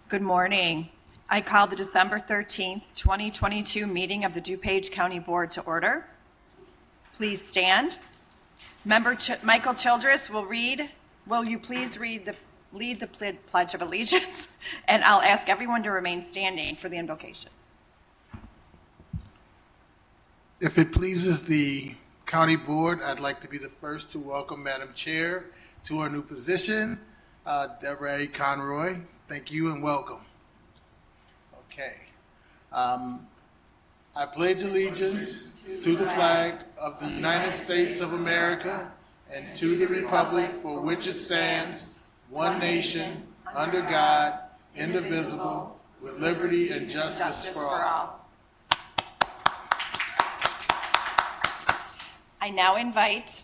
Good morning. I call the December 13th, 2022 meeting of the DuPage County Board to order. Please stand. Member Michael Childress will you please lead the Pledge of Allegiance? And I'll ask everyone to remain standing for the invocation. If it pleases the County Board, I'd like to be the first to welcome Madam Chair to our new position, Deborah A. Conroy. Thank you and welcome. Okay. I pledge allegiance to the flag of the United States of America and to the republic for which it stands, one nation, under God, indivisible, with liberty and justice for all. I now invite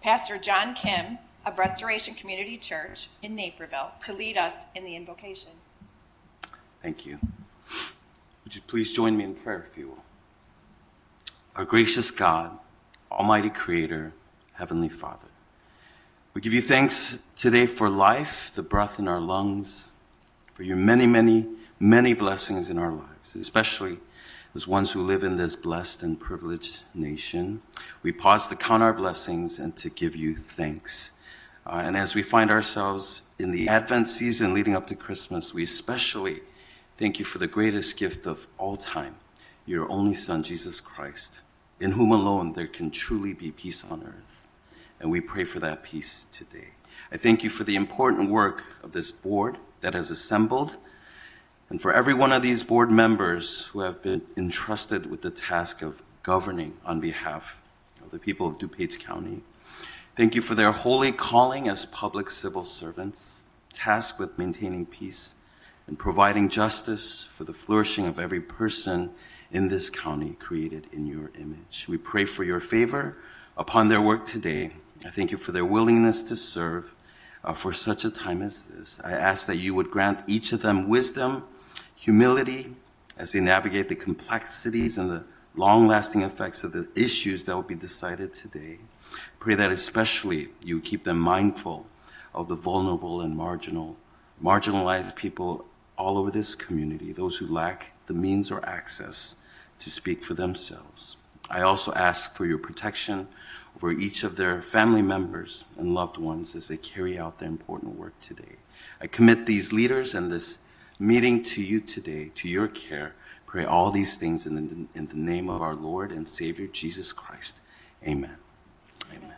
Pastor John Kim of Restoration Community Church in Naperville to lead us in the invocation. Thank you. Would you please join me in prayer, if you will? Our gracious God, Almighty Creator, Heavenly Father, we give you thanks today for life, the breath in our lungs, for your many, many, many blessings in our lives, especially as ones who live in this blessed and privileged nation. We pause to count our blessings and to give you thanks. And as we find ourselves in the Advent season leading up to Christmas, we especially thank you for the greatest gift of all time, your only Son, Jesus Christ, in whom alone there can truly be peace on earth. And we pray for that peace today. I thank you for the important work of this board that has assembled, and for every one of these board members who have been entrusted with the task of governing on behalf of the people of DuPage County. Thank you for their holy calling as public civil servants, tasked with maintaining peace and providing justice for the flourishing of every person in this county created in your image. We pray for your favor upon their work today. I thank you for their willingness to serve for such a time as this. I ask that you would grant each of them wisdom, humility, as they navigate the complexities and the long-lasting effects of the issues that will be decided today. Pray that especially you keep them mindful of the vulnerable and marginalized people all over this community, those who lack the means or access to speak for themselves. I also ask for your protection over each of their family members and loved ones as they carry out their important work today. I commit these leaders and this meeting to you today, to your care. Pray all these things in the name of our Lord and Savior, Jesus Christ. Amen. Amen.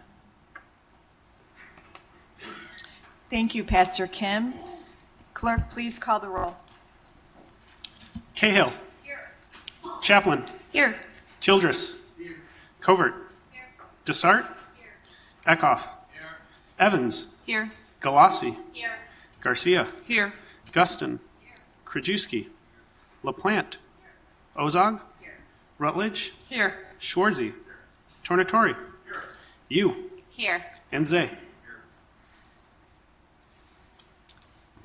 Thank you, Pastor Kim. Clerk, please call the roll. Cahill. Here. Chaplin. Here. Childress. Here. Covert. Here. Desart. Here. Eckhoff. Here. Evans. Here. Galassi. Here. Garcia. Here. Guston. Krajewski. LaPlante. Ozog. Rutledge. Here. Schwarzy. Tornatori. You. Here. And Zay.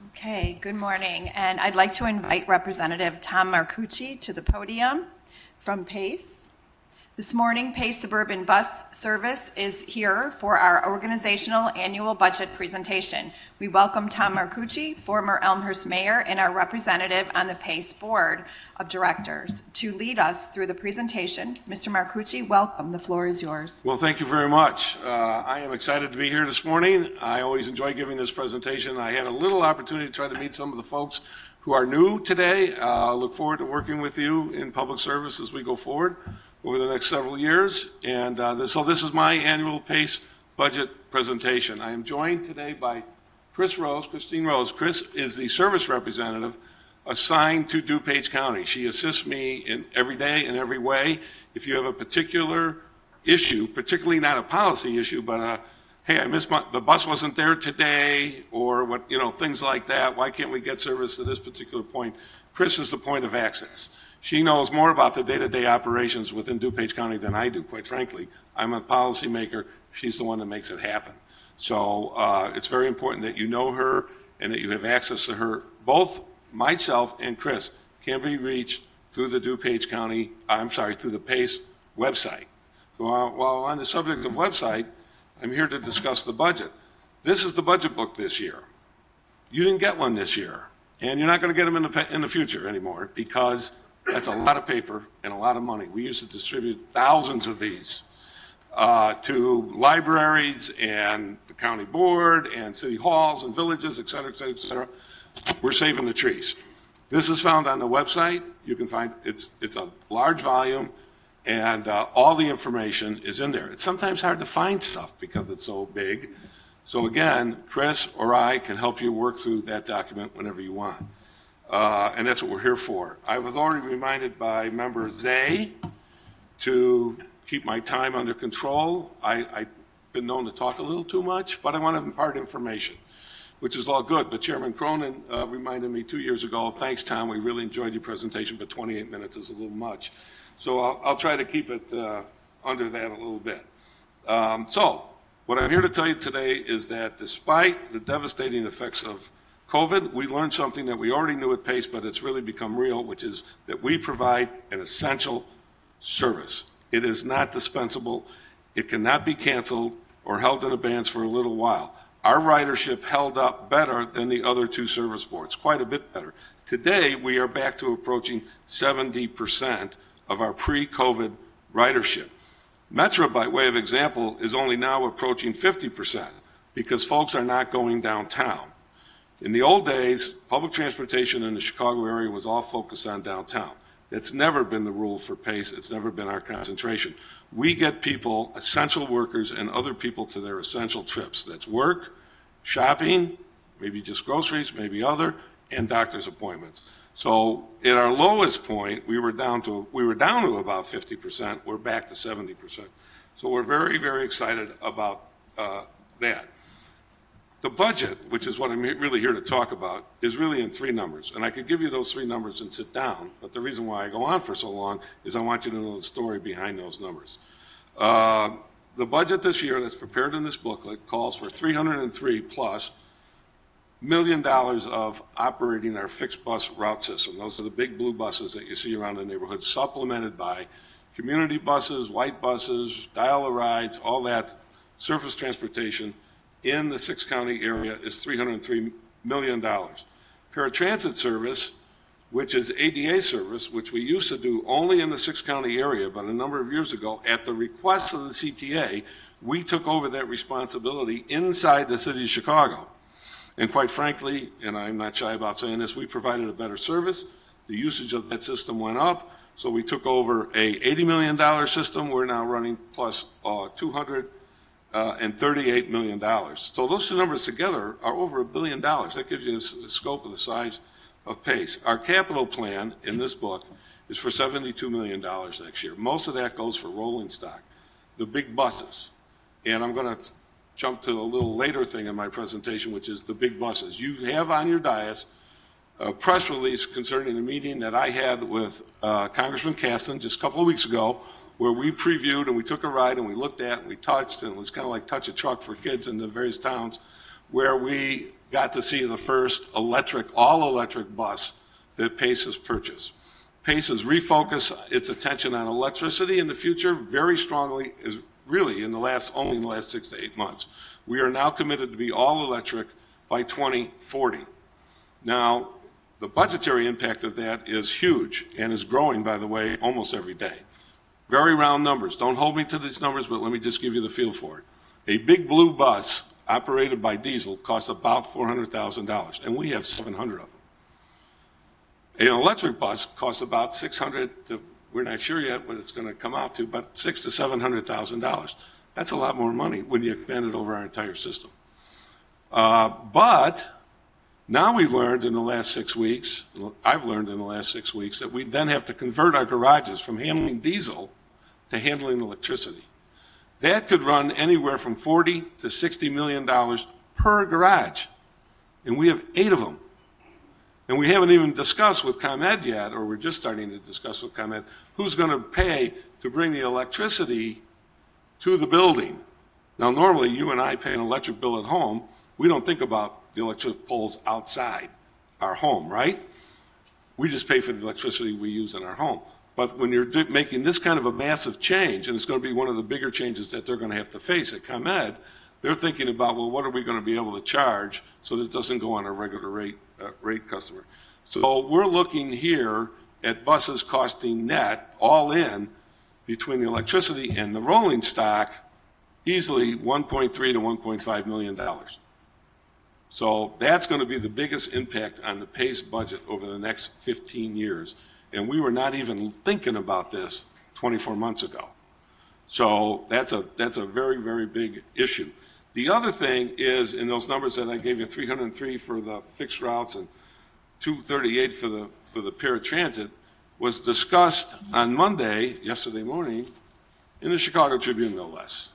Okay, good morning. And I'd like to invite Representative Tom Marcucci to the podium from PACE. This morning, PACE Suburban Bus Service is here for our organizational annual budget presentation. We welcome Tom Marcucci, former Elmhurst mayor, and our representative on the PACE Board of Directors to lead us through the presentation. Mr. Marcucci, welcome. The floor is yours. Well, thank you very much. I am excited to be here this morning. I always enjoy giving this presentation. I had a little opportunity to try to meet some of the folks who are new today. I look forward to working with you in public service as we go forward over the next several years. And so this is my annual PACE budget presentation. I am joined today by Christine Rose. Chris is the service representative assigned to DuPage County. She assists me in every day in every way. If you have a particular issue, particularly not a policy issue, but hey, I missed the bus wasn't there today, or what, things like that. Why can't we get service to this particular point? Chris is the point of access. She knows more about the day-to-day operations within DuPage County than I do, quite frankly. I'm a policymaker. She's the one that makes it happen. So it's very important that you know her and that you have access to her. Both myself and Chris can be reached through the through the PACE website. So while on the subject of website, I'm here to discuss the budget. This is the budget book this year. You didn't get one this year. And you're not going to get them in the future anymore because that's a lot of paper and a lot of money. We used to distribute thousands of these to libraries and the county board and city halls and villages, et cetera, et cetera, et cetera. We're saving the trees. This is found on the website. You can find it's a large volume, and all the information is in there. It's sometimes hard to find stuff because it's so big. So again, Chris or I can help you work through that document whenever you want. And that's what we're here for. I was already reminded by member Zay to keep my time under control. I've been known to talk a little too much, but I want to impart information, which is all good. But Chairman Cronin reminded me 2 years ago, thanks, Tom, we really enjoyed your presentation, but 28 minutes is a little much. So I'll try to keep it under that a little bit. So what I'm here to tell you today is that despite the devastating effects of COVID, we learned something that we already knew at PACE, but it's really become real, which is that we provide an essential service. It is not dispensable. It cannot be canceled or held in abeyance for a little while. Our ridership held up better than the other two service boards, quite a bit better. Today, we are back to approaching 70% of our pre-COVID ridership. Metro, by way of example, is only now approaching 50% because folks are not going downtown. In the old days, public transportation in the Chicago area was all focused on downtown. That's never been the rule for PACE. It's never been our concentration. We get people, essential workers, and other people to their essential trips. That's work, shopping, maybe just groceries, maybe other, and doctor's appointments. So at our lowest point, we were down to about 50%. We're back to 70%. So we're very, very excited about that. The budget, which is what I'm really here to talk about, is really in three numbers. And I could give you those three numbers and sit down, but the reason why I go on for so long is I want you to know the story behind those numbers. The budget this year that's prepared in this booklet calls for $303+ million of operating our fixed bus route system. Those are the big blue buses that you see around the neighborhood, supplemented by community buses, white buses, dial-a-rides, all that surface transportation in the six-county area is $303 million. Paratransit service, which is ADA service, which we used to do only in the six-county area, but a number of years ago, at the request of the CTA, we took over that responsibility inside the city of Chicago. And quite frankly, and I'm not shy about saying this, we provided a better service. The usage of that system went up, so we took over a $80 million system. We're now running plus $238 million. So those two numbers together are over $1 billion. That gives you a scope of the size of PACE. Our capital plan in this book is for $72 million next year. Most of that goes for rolling stock, the big buses. And I'm going to jump to a little later thing in my presentation, which is the big buses. You have on your dais a press release concerning a meeting that I had with Congressman Caston just a couple of weeks ago, where we previewed and we took a ride and we looked at and we touched, and it was kind of like touch a truck for kids in the various towns, where we got to see the first all-electric bus that PACE has purchased. PACE has refocused its attention on electricity in the future very strongly, is really only in the last 6 to 8 months. We are now committed to be all electric by 2040. Now, the budgetary impact of that is huge and is growing, by the way, almost every day. Very round numbers. Don't hold me to these numbers, but let me just give you the feel for it. A big blue bus operated by diesel costs about $400,000, and we have 700 of them. An electric bus costs about 600 to, we're not sure yet what it's going to come out to, but $600,000 to $700,000. That's a lot more money when you expand it over our entire system. But now we've learned in the last 6 weeks, I've learned in the last 6 weeks, that we then have to convert our garages from handling diesel to handling electricity. That could run anywhere from $40 to $60 million per garage, and we have 8 of them. And we haven't even discussed with ComEd yet, or we're just starting to discuss with ComEd, who's going to pay to bring the electricity to the building. Now, normally, you and I pay an electric bill at home. We don't think about the electric poles outside our home, right? We just pay for the electricity we use in our home. But when you're making this kind of a massive change, and it's going to be one of the bigger changes that they're going to have to face at ComEd, they're thinking about, well, what are we going to be able to charge so that it doesn't go on a regular rate customer. So we're looking here at buses costing net, all in, between the electricity and the rolling stock, easily $1.3 to $1.5 million. So that's going to be the biggest impact on the PACE budget over the next 15 years. And we were not even thinking about this 24 months ago. So that's a very, very big issue. The other thing is, in those numbers that I gave you, 303 for the fixed routes and 238 for the paratransit, was discussed on Monday, yesterday morning, in the Chicago Tribune, no less.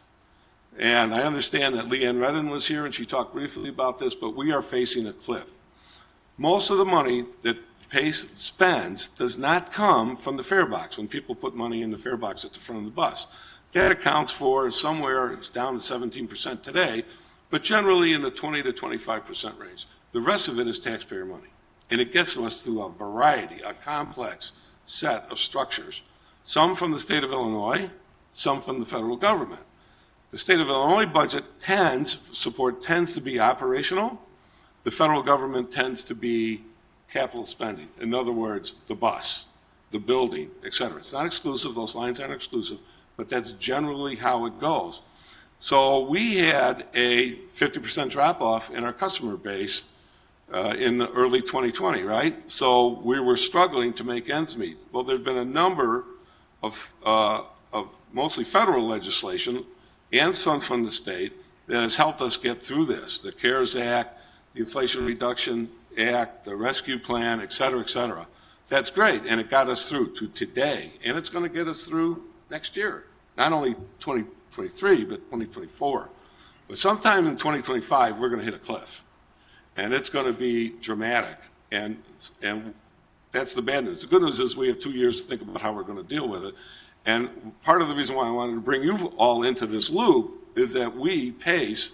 And I understand that Leanne Redden was here and she talked briefly about this, but we are facing a cliff. Most of the money that PACE spends does not come from the fare box, when people put money in the fare box at the front of the bus. That accounts for somewhere, it's down to 17% today, but generally in the 20 to 25% range. The rest of it is taxpayer money. And it gets to us through a variety, a complex set of structures. Some from the state of Illinois, some from the federal government. The state of Illinois budget tends to be operational. The federal government tends to be capital spending. In other words, the bus, the building, et cetera. It's not exclusive, those lines aren't exclusive, but that's generally how it goes. So we had a 50% drop off in our customer base in early 2020, right? So we were struggling to make ends meet. Well, there've been a number of mostly federal legislation and some from the state that has helped us get through this. The CARES Act, the Inflation Reduction Act, the Rescue Plan, et cetera, et cetera. That's great, and it got us through to today, and it's going to get us through next year. Not only 2023, but 2024. But sometime in 2025, we're going to hit a cliff, and it's going to be dramatic, and that's the bad news. The good news is we have 2 years to think about how we're going to deal with it, and part of the reason why I wanted to bring you all into this loop is that we, PACE,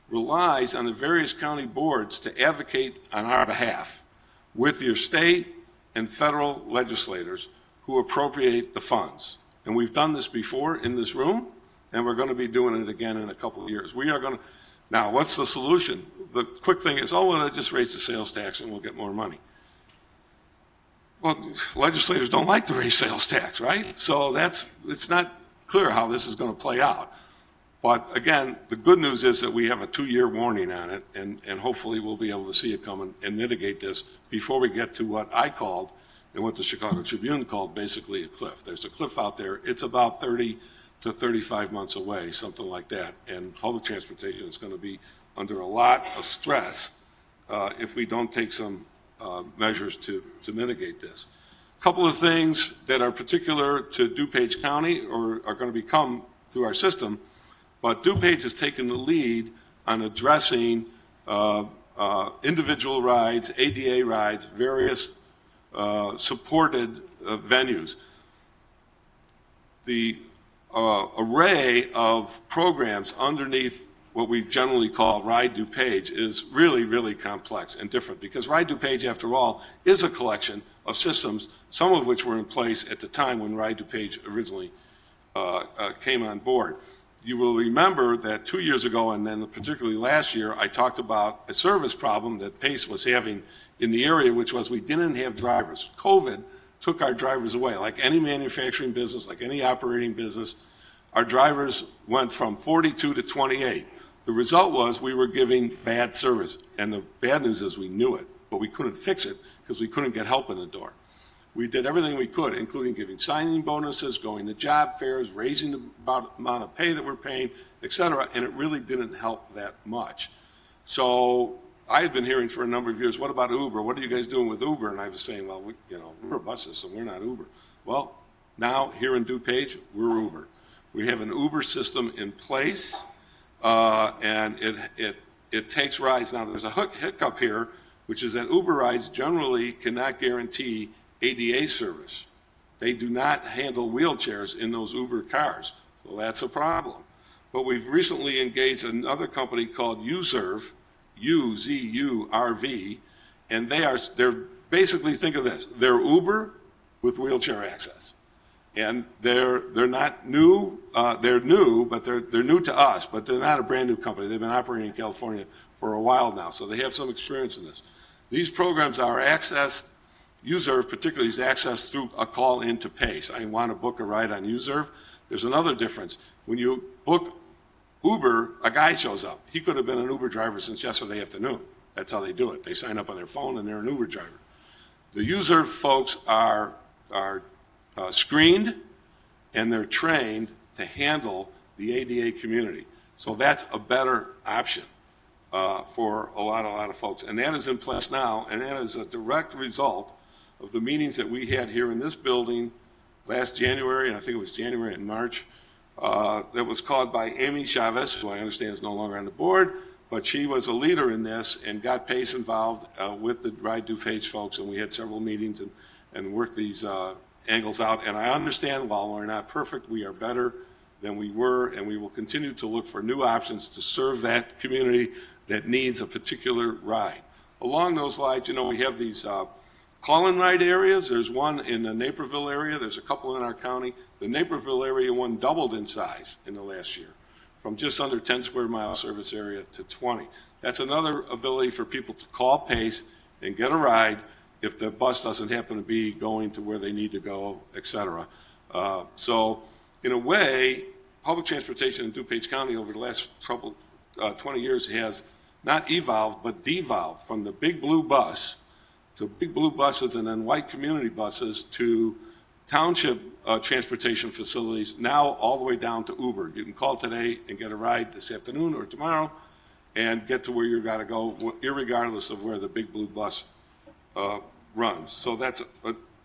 relies on the various county boards to advocate on our behalf with your state and federal legislators who appropriate the funds. And we've done this before in this room, and we're going to be doing it again in a couple of years. We are going to. Now, what's the solution? The quick thing is, oh, well, just raise the sales tax and we'll get more money. Well, legislators don't like to raise sales tax, right? So it's not clear how this is going to play out. But again, the good news is that we have a 2-year warning on it, and hopefully we'll be able to see it come and mitigate this before we get to what I called and what the Chicago Tribune called basically a cliff. There's a cliff out there. It's about 30 to 35 months away, something like that. And public transportation is going to be under a lot of stress if we don't take some measures to mitigate this. A couple of things that are particular to DuPage County or are going to become through our system, but DuPage has taken the lead on addressing individual rides, ADA rides, various supported venues. The array of programs underneath what we generally call Ride DuPage is really, really complex and different, because Ride DuPage, after all, is a collection of systems, some of which were in place at the time when Ride DuPage originally came on board. You will remember that 2 years ago, and then particularly last year, I talked about a service problem that PACE was having in the area, which was we didn't have drivers. COVID took our drivers away. Like any manufacturing business, like any operating business, our drivers went from 42 to 28. The result was we were giving bad service, and the bad news is we knew it, but we couldn't fix it because we couldn't get help in the door. We did everything we could, including giving signing bonuses, going to job fairs, raising the amount of pay that we're paying, et cetera, and it really didn't help that much. So I had been hearing for a number of years, what about Uber? What are you guys doing with Uber? And I was saying, well, we're a bus system, we're not Uber. Well, now here in DuPage, we're Uber. We have an Uber system in place, and it takes rides. Now, there's a hiccup here, which is that Uber rides generally cannot guarantee ADA service. They do not handle wheelchairs in those Uber cars, so that's a problem. But we've recently engaged another company called Uzurv, UZURV, and they're basically, think of this, they're Uber with wheelchair access. And they're not new. They're new, but they're new to us. But they're not a brand new company. They've been operating in California for a while now, so they have some experience in this. These programs are accessed. USERV particularly is accessed through a call into PACE. I want to book a ride on USERV. There's another difference. When you book Uber, a guy shows up. He could have been an Uber driver since yesterday afternoon. That's how they do it. They sign up on their phone and they're an Uber driver. The USERV folks are screened and they're trained to handle the ADA community. So that's a better option for a lot of folks. And that is in place now, and that is a direct result of the meetings that we had here in this building last January, and I think it was January and March, that was called by Amy Chavez, who I understand is no longer on the board, but she was a leader in this and got PACE involved with the Ride DuPage folks, and we had several meetings and worked these angles out. And I understand while we're not perfect, we are better than we were, and we will continue to look for new options to serve that community that needs a particular ride. Along those lines, you know, we have these call-in ride areas. There's one in the Naperville area. There's a couple in our county. The Naperville area one doubled in size in the last year, from just under 10 square mile service area to 20. That's another ability for people to call PACE and get a ride if the bus doesn't happen to be going to where they need to go, et cetera. So in a way, public transportation in DuPage County over the last 20 years has not evolved, but devolved from the big blue bus to big blue buses and then white community buses to township transportation facilities, now all the way down to Uber. You can call today and get a ride this afternoon or tomorrow and get to where you got to go, irregardless of where the big blue bus runs. So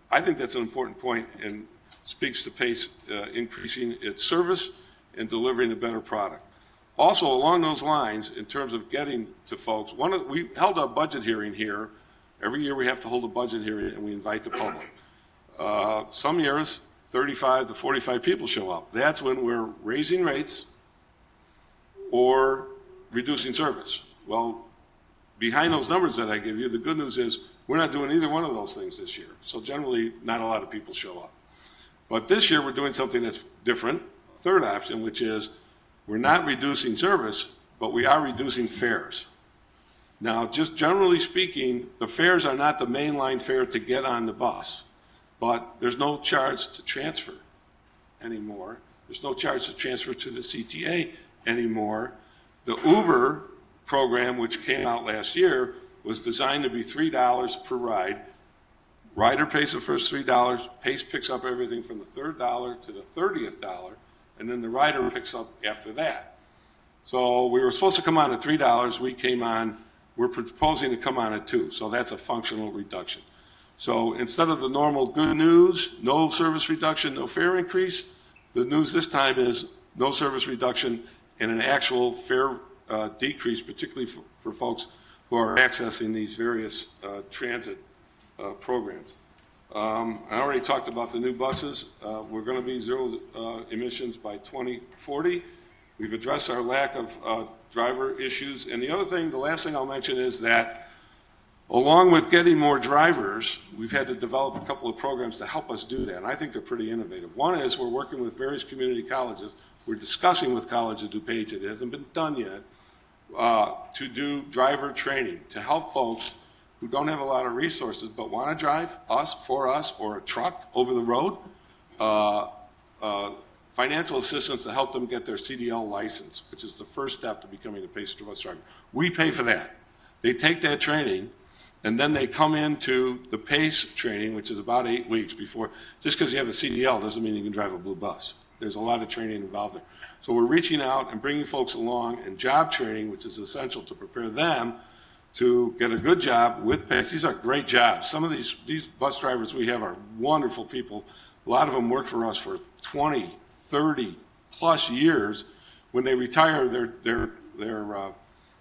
I think that's an important point and speaks to PACE increasing its service and delivering a better product. Also, along those lines, in terms of getting to folks, we held a budget hearing here. Every year we have to hold a budget hearing and we invite the public. Some years, 35 to 45 people show up. That's when we're raising rates or reducing service. Well, behind those numbers that I give you, the good news is we're not doing either one of those things this year. So generally, not a lot of people show up. But this year we're doing something that's different, third option, which is we're not reducing service, but we are reducing fares. Now, just generally speaking, the fares are not the mainline fare to get on the bus, but there's no charge to transfer anymore. There's no charge to transfer to the CTA anymore. The Uber program, which came out last year, was designed to be $3 per ride. Rider pays the first $3, PACE picks up everything from the third dollar to the 30th dollar, and then the rider picks up after that. So we were supposed to come on at $3, we came on, we're proposing to come on at $2, so that's a functional reduction. So instead of the normal good news, no service reduction, no fare increase, the news this time is no service reduction and an actual fare decrease, particularly for folks who are accessing these various transit programs. I already talked about the new buses. We're going to be zero emissions by 2040. We've addressed our lack of driver issues. And the other thing, the last thing I'll mention is that along with getting more drivers, we've had to develop a couple of programs to help us do that. And I think they're pretty innovative. One is we're working with various community colleges. We're discussing with College of DuPage, it hasn't been done yet, to do driver training to help folks who don't have a lot of resources but want to drive for us, or a truck over the road, financial assistance to help them get their CDL license, which is the first step to becoming a PACE bus driver. We pay for that. They take that training, and then they come into the PACE training, which is about 8 weeks before. Just because you have a CDL doesn't mean you can drive a blue bus. There's a lot of training involved there. So we're reaching out and bringing folks along, and job training, which is essential to prepare them to get a good job with PACE. These are great jobs. Some of these bus drivers we have are wonderful people. A lot of them work for us for 20, 30 plus years. When they retire, their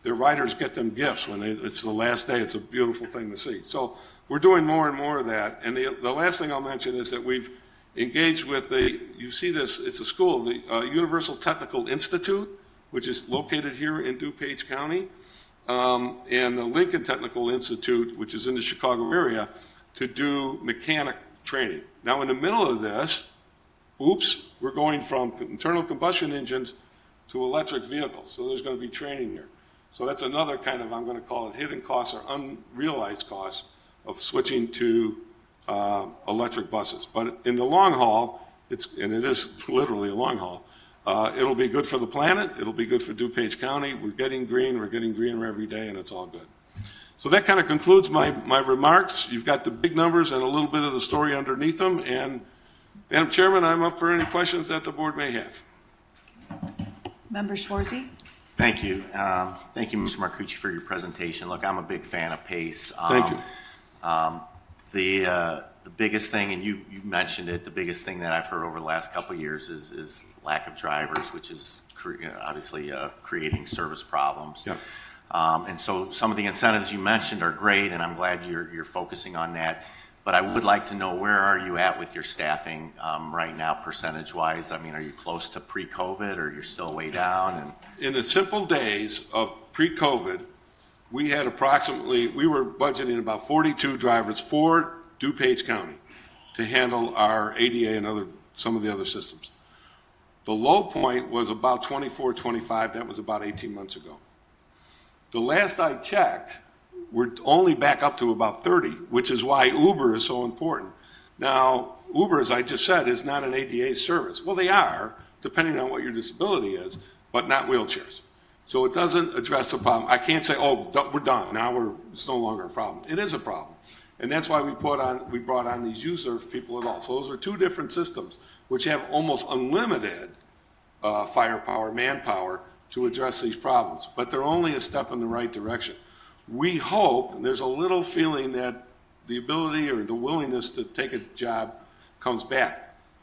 riders get them gifts when it's the last day. It's a beautiful thing to see. So we're doing more and more of that. And the last thing I'll mention is that we've engaged with you see this, it's a school, the Universal Technical Institute, which is located here in DuPage County, and the Lincoln Technical Institute, which is in the Chicago area, to do mechanic training. Now, in the middle of this, oops, we're going from internal combustion engines to electric vehicles. So there's going to be training here. So that's another kind of, I'm going to call it hidden costs or unrealized costs of switching to electric buses. But in the long haul, and it is literally a long haul, it'll be good for the planet, it'll be good for DuPage County. We're getting greener every day, and it's all good. So that kind of concludes my remarks. You've got the big numbers and a little bit of the story underneath them. And Madam Chairman, I'm up for any questions that the board may have. Member Schwarzy? Thank you. Thank you, Mr. Marcucci, for your presentation. Look, I'm a big fan of PACE. Thank you. The biggest thing, and you mentioned it, the biggest thing that I've heard over the last couple of years is lack of drivers, which is obviously creating service problems. Yeah. And so some of the incentives you mentioned are great, and I'm glad you're focusing on that. But I would like to know, where are you at with your staffing right now, percentage-wise? I mean, are you close to pre-COVID, or you're still way down? And In the simple days of pre-COVID, we were budgeting about 42 drivers for DuPage County to handle our ADA and some of the other systems. The low point was about 24, 25. That was about 18 months ago. The last I checked, we're only back up to about 30, which is why Uber is so important. Now, Uber, as I just said, is not an ADA service. Well, they are, depending on what your disability is, but not wheelchairs. So it doesn't address the problem. I can't say, oh, we're done. Now it's no longer a problem. It is a problem. And that's why we brought on these U-Serve people at all. So those are two different systems, which have almost unlimited firepower, manpower, to address these problems. But they're only a step in the right direction. We hope, and there's a little feeling that the ability or the willingness to take a job comes back.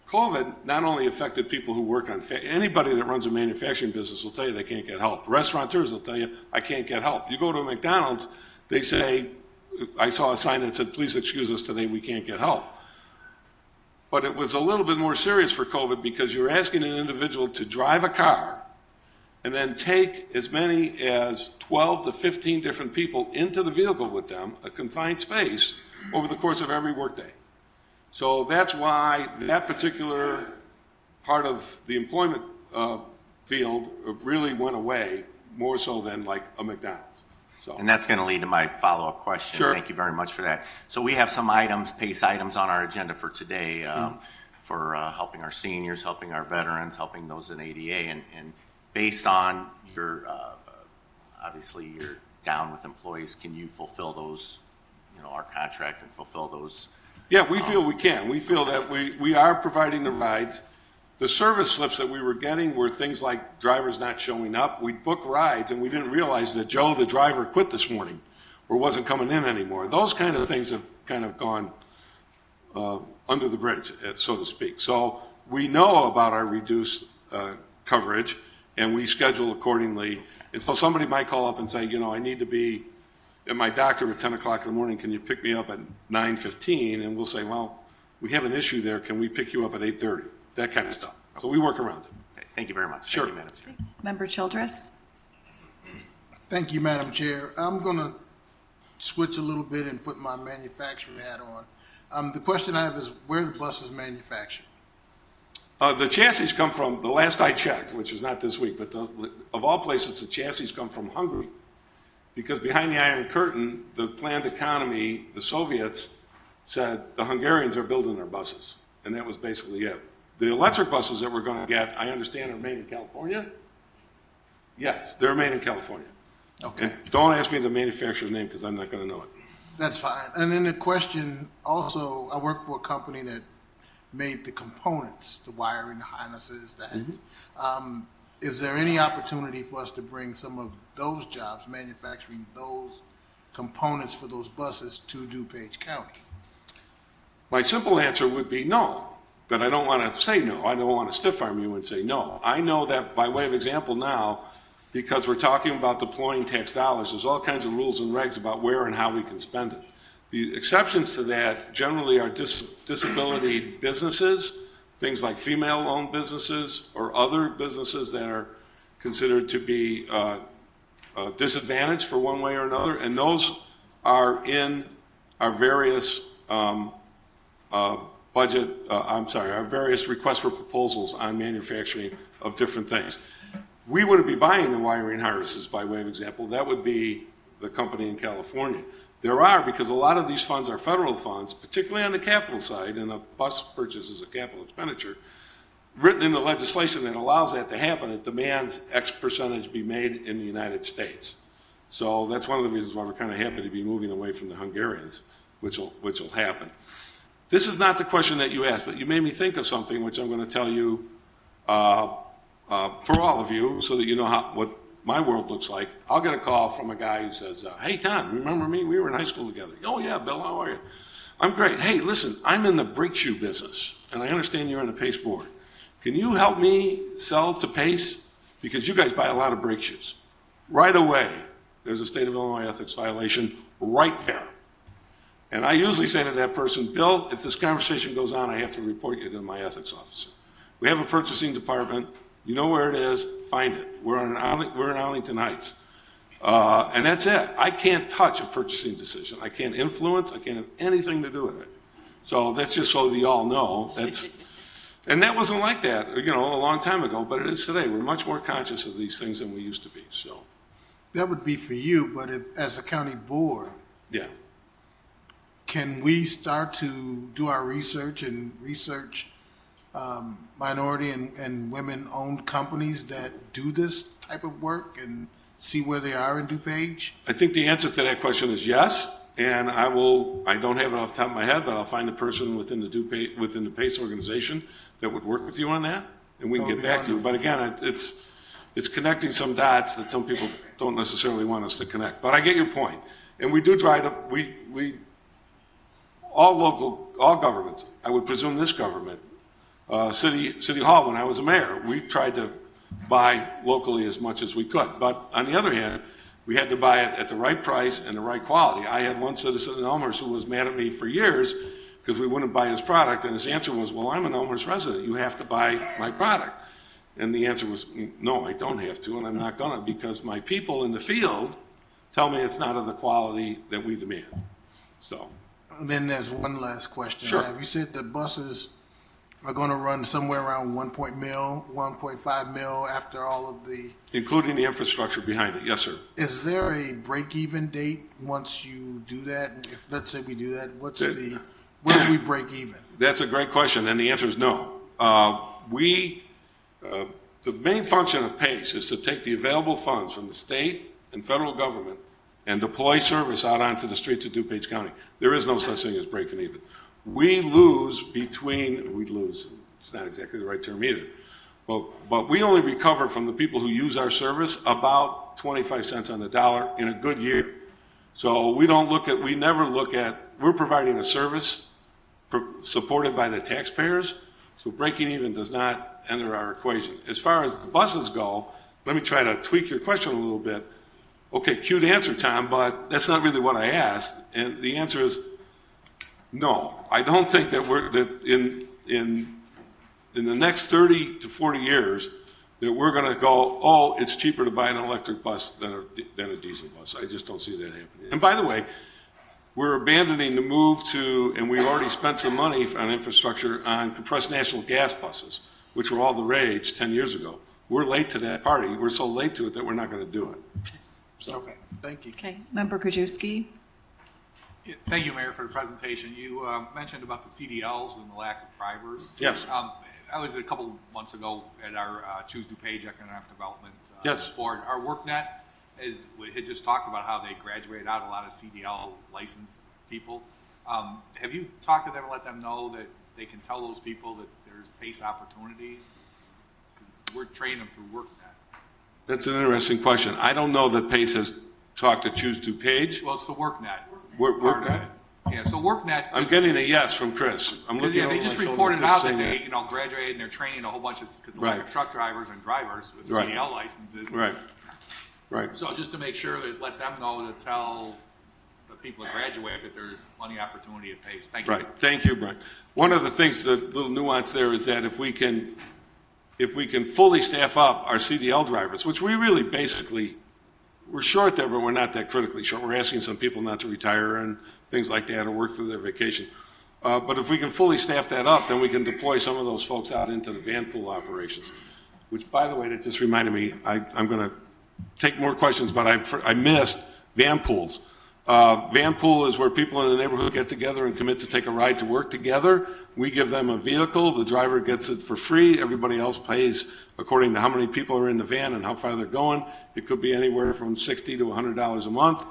COVID not only affected people who work on, anybody that runs a manufacturing business will tell you they can't get help. Restaurateurs will tell you, I can't get help. You go to a McDonald's, they say, I saw a sign that said, please excuse us today, we can't get help. But it was a little bit more serious for COVID because you're asking an individual to drive a car and then take as many as 12 to 15 different people into the vehicle with them, a confined space, over the course of every workday. So that's why that particular part of the employment field really went away, more so than like a McDonald's. So. And that's going to lead to my follow-up question. Sure. Thank you very much for that. So we have some PACE items on our agenda for today for helping our seniors, helping our veterans, helping those in ADA. And based on your, obviously you're down with employees, can you fulfill those, our contract and fulfill those? Yeah, we feel we can. We feel that we are providing the rides. The service slips that we were getting were things like drivers not showing up. We'd book rides, and we didn't realize that Joe, the driver, quit this morning or wasn't coming in anymore. Those kind of things have kind of gone under the bridge, so to speak. So we know about our reduced coverage, and we schedule accordingly. And so somebody might call up and say, I need to be at my doctor at 10 o'clock in the morning. Can you pick me up at 9:15? And we'll say, well, we have an issue there. Can we pick you up at 8:30? That kind of stuff. So we work around it. Okay, thank you very much. Sure. Thank you, Madam Chair. Member Childress? Thank you, Madam Chair. I'm going to switch a little bit and put my manufacturing hat on. The question I have is where the bus is manufactured. The chassis come from, the last I checked, which is not this week, but of all places, the chassis come from Hungary. Because behind the Iron Curtain, the planned economy, the Soviets said the Hungarians are building their buses. And that was basically it. The electric buses that we're going to get, I understand, are made in California. Yes, they're made in California. Okay. And don't ask me the manufacturer's name because I'm not going to know it. That's fine. And then the question also, I work for a company that made the components, the wiring, the harnesses, that. Is there any opportunity for us to bring some of those jobs, manufacturing those components for those buses to DuPage County? My simple answer would be no, but I don't want to say no. I don't want to stiff arm you and say no. I know that by way of example now, because we're talking about deploying tax dollars, there's all kinds of rules and regs about where and how we can spend it. The exceptions to that generally are disability businesses, things like female-owned businesses or other businesses that are considered to be disadvantaged for one way or another, and those are in our various our various requests for proposals on manufacturing of different things. We wouldn't be buying the wiring harnesses, by way of example. That would be the company in California. There are, because a lot of these funds are federal funds, particularly on the capital side, and a bus purchase is a capital expenditure, written in the legislation that allows that to happen. It demands X percentage be made in the United States. So that's one of the reasons why we're kind of happy to be moving away from the Hungarians, which will happen. This is not the question that you asked, but you made me think of something which I'm going to tell you for all of you, so that you know what my world looks like. I'll get a call from a guy who says, hey, Tom, remember me? We were in high school together. Oh, yeah, Bill, how are you? I'm great. Hey, listen, I'm in the brake shoe business, and I understand you're in the Pace board. Can you help me sell to Pace? Because you guys buy a lot of brake shoes. Right away, there's a state of Illinois ethics violation right there. And I usually say to that person, Bill, if this conversation goes on, I have to report you to my ethics officer. We have a purchasing department. You know where it is. Find it. We're in Arlington Heights. And that's it. I can't touch a purchasing decision. I can't influence. I can't have anything to do with it. So that's just so that you all know. And that wasn't like that, a long time ago, but it is today. We're much more conscious of these things than we used to be. So That would be for you, but as a county board, yeah. can we start to do our research and research minority and women-owned companies that do this type of work and see where they are in DuPage? I think the answer to that question is yes, and I don't have it off the top of my head, but I'll find a person within the PACE organization that would work with you on that, and we can get back to you. But again, it's connecting some dots that some people don't necessarily want us to connect. But I get your point. And we do try to, all governments, I would presume this government, City Hall, when I was a mayor, we tried to buy locally as much as we could. But on the other hand, we had to buy it at the right price and the right quality. I had one citizen in Elmhurst who was mad at me for years because we wouldn't buy his product, and his answer was, well, I'm an Elmhurst resident. You have to buy my product. And the answer was, no, I don't have to, and I'm not going to, because my people in the field tell me it's not of the quality that we demand. So. And then there's one last question. Sure. You said the buses are going to run somewhere around 1.5 mil after all of the... Including the infrastructure behind it, yes, sir. Is there a break-even date once you do that? If, let's say we do that, where do we break even? That's a great question, and the answer is no. The main function of PACE is to take the available funds from the state and federal government and deploy service out onto the streets of DuPage County. There is no such thing as breaking even. We lose, it's not exactly the right term either, but we only recover from the people who use our service about 25 cents on the dollar in a good year. So we're providing a service supported by the taxpayers, so breaking even does not enter our equation. As far as the buses go, let me try to tweak your question a little bit. Okay, cute answer, Tom, but that's not really what I asked. And the answer is no. I don't think that in the next 30 to 40 years that we're going to go, oh, it's cheaper to buy an electric bus than a diesel bus. I just don't see that happening. And by the way, we're abandoning the move to, and we already spent some money on infrastructure on compressed natural gas buses, which were all the rage 10 years ago. We're late to that party. We're so late to it that we're not going to do it. So. Okay, thank you. Okay, Member Krajewski. Yeah, thank you, Mayor, for the presentation. You mentioned about the CDLs and the lack of drivers. Yes. I was a couple months ago at our Choose DuPage Economic Development Yes. Board. Our WorkNet had just talked about how they graduate out a lot of CDL licensed people. Have you talked to them and let them know that they can tell those people that there's PACE opportunities? We're training them through WorkNet. That's an interesting question. I don't know that PACE has talked to Choose DuPage. Well, it's the WorkNet. WorkNet? Yeah, so WorkNet. I'm getting a yes from Chris. I'm looking. Yeah, they just reported out that they, graduated and they're training a whole bunch of right. truck drivers and drivers with right. CDL licenses. Right. Right. So just to make sure that let them know to tell the people that graduate that there's plenty of opportunity at PACE. Thank you. Right. Thank you, Brian. One of the things, the little nuance there is that if we can fully staff up our CDL drivers, which we really basically, we're short there, but we're not that critically short. We're asking some people not to retire and things like that or work through their vacation. But if we can fully staff that up, then we can deploy some of those folks out into the van pool operations. Which, by the way, that just reminded me, I'm going to take more questions, but I missed van pools. Van pool is where people in the neighborhood get together and commit to take a ride to work together. We give them a vehicle. The driver gets it for free. Everybody else pays according to how many people are in the van and how far they're going. It could be anywhere from $60 to $100 a month.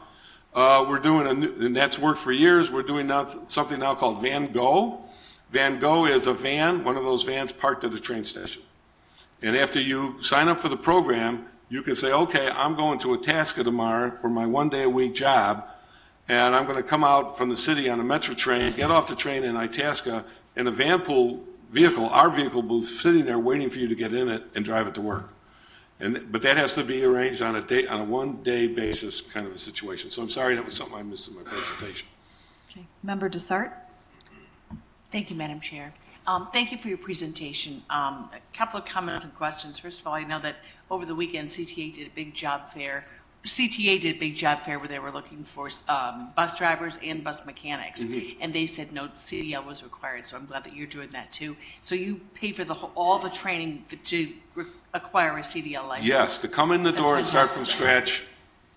We're doing, and that's worked for years, we're doing something now called Van Go. Van Go is a van, one of those vans parked at a train station. And after you sign up for the program, you can say, okay, I'm going to Itasca tomorrow for my one-day-a-week job, and I'm going to come out from the city on a metro train, get off the train in Itasca, and a van pool vehicle, our vehicle, will be sitting there waiting for you to get in it and drive it to work. But that has to be arranged on a one-day basis kind of a situation. So I'm sorry, that was something I missed in my presentation. Okay. Member Dessart? Thank you, Madam Chair. Thank you for your presentation. A couple of comments and questions. First of all, I know that over the weekend, CTA did a big job fair. CTA did a big job fair where they were looking for bus drivers and bus mechanics, and they said no CDL was required. So I'm glad that you're doing that too. So you pay for all the training to acquire a CDL license. Yes, to come in the door and start from fantastic. scratch,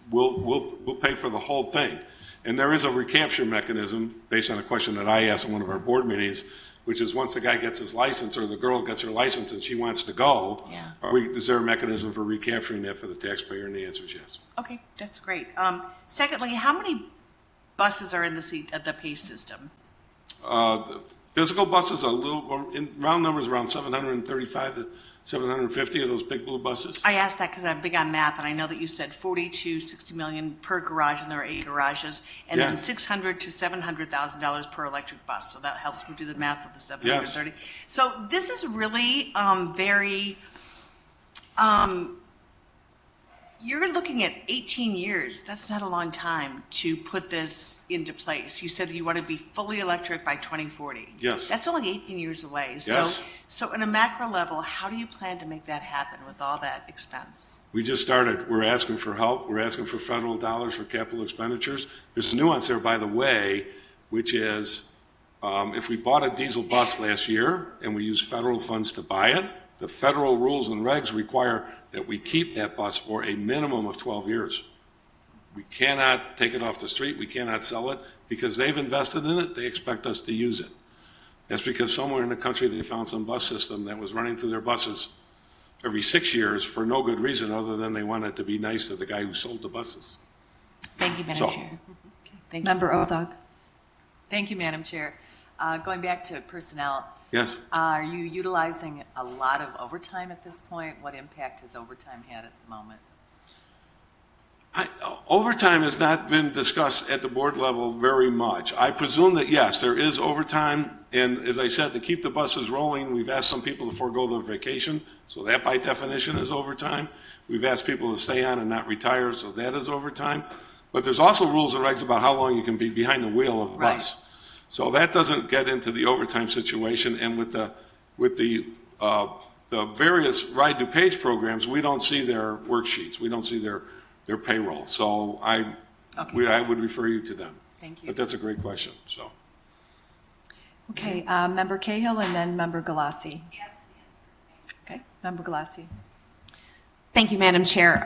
we'll pay for the whole thing. And there is a recapture mechanism based on a question that I asked in one of our board meetings, which is once the guy gets his license or the girl gets her license and she wants to go, is there a mechanism for recapturing that for the taxpayer? And the answer is yes. Okay, that's great. Secondly, how many buses are in the PACE system? The physical buses, in round numbers, around 735 to 750 of those big blue buses. I asked that because I'm big on math, and I know that you said 40 to 60 million per garage, and there are 8 garages, and then $600,000 to $700,000 per electric bus. So that helps me do the math with the 730. Yes. So this is really very. You're looking at 18 years. That's not a long time to put this into place. You said that you want to be fully electric by 2040. Yes. That's only 18 years away. Yes. So in a macro level, how do you plan to make that happen with all that expense? We just started. We're asking for help. We're asking for federal dollars for capital expenditures. There's a nuance there, by the way, which is if we bought a diesel bus last year and we used federal funds to buy it, the federal rules and regs require that we keep that bus for a minimum of 12 years. We cannot take it off the street. We cannot sell it because they've invested in it. They expect us to use it. That's because somewhere in the country they found some bus system that was running through their buses every 6 years for no good reason other than they wanted to be nice to the guy who sold the buses. Thank you, Madam Chair. Thank you. Member Ozog? Thank you, Madam Chair. Going back to personnel, Yes. are you utilizing a lot of overtime at this point? What impact has overtime had at the moment? Overtime has not been discussed at the board level very much. I presume that, yes, there is overtime. And as I said, to keep the buses rolling, we've asked some people to forego their vacation. So that by definition is overtime. We've asked people to stay on and not retire. So that is overtime. But there's also rules and regs about how long you can be behind the wheel of a bus. So that doesn't get into the overtime situation. And with the various Ride DuPage programs, we don't see their worksheets. We don't see their payroll. So I would refer you to them. Thank you. But that's a great question. So. Okay, Member Cahill and then Member Galassi. Okay, Member Galassi. Thank you, Madam Chair.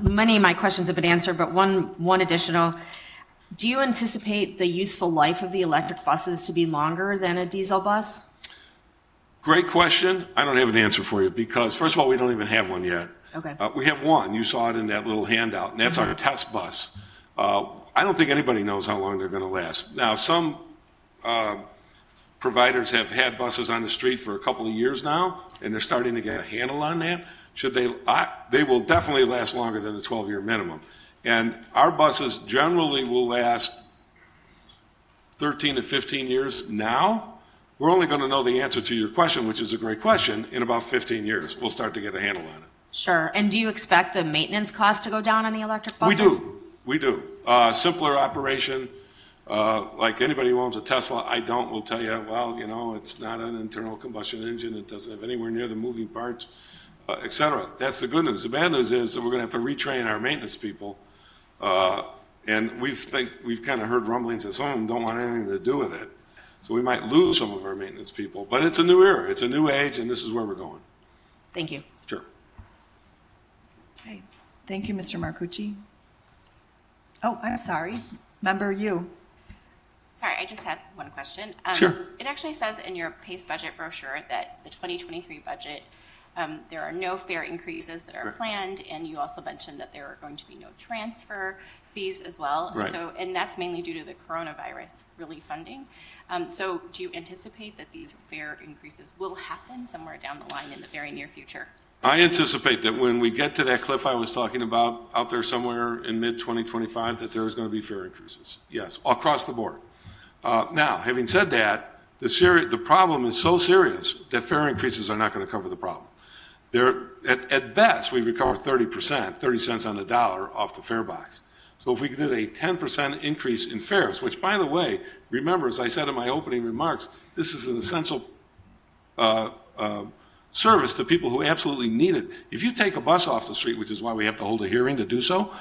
Many of my questions have been answered, but one additional. Do you anticipate the useful life of the electric buses to be longer than a diesel bus? Great question. I don't have an answer for you because, first of all, we don't even have one yet. Okay. We have one. You saw it in that little handout, and that's our test bus. I don't think anybody knows how long they're going to last. Now, some providers have had buses on the street for a couple of years now, and they're starting to get a handle on that. They will definitely last longer than the 12-year minimum. And our buses generally will last 13 to 15 years now. We're only going to know the answer to your question, which is a great question, in about 15 years. We'll start to get a handle on it. Sure. And do you expect the maintenance cost to go down on the electric buses? We do. Simpler operation. Like anybody who owns a Tesla, will tell you, well, it's not an internal combustion engine. It doesn't have anywhere near the moving parts, et cetera. That's the good news. The bad news is that we're going to have to retrain our maintenance people. And we've kind of heard rumblings that some of them don't want anything to do with it. So we might lose some of our maintenance people, but it's a new era, it's a new age, and this is where we're going. Thank you. Sure. Okay, thank you, Mr. Marcucci. Oh, I'm sorry, member you. Sorry, I just had one question. Sure. It actually says in your PACE budget brochure that the 2023 budget, there are no fare increases that are planned, and you also mentioned that there are going to be no transfer fees as well. Right. So, and that's mainly due to the coronavirus relief funding. So do you anticipate that these fare increases will happen somewhere down the line in the very near future? I anticipate that when we get to that cliff I was talking about out there somewhere in mid-2025, that there's going to be fare increases. Yes, across the board. Now, having said that, the problem is so serious that fare increases are not going to cover the problem. At best, we recover 30%, 30 cents on the dollar off the fare box. So if we did a 10% increase in fares, which, by the way, remember, as I said in my opening remarks, this is an essential service to people who absolutely need it. If you take a bus off the street, which is why we have to hold a hearing to do so,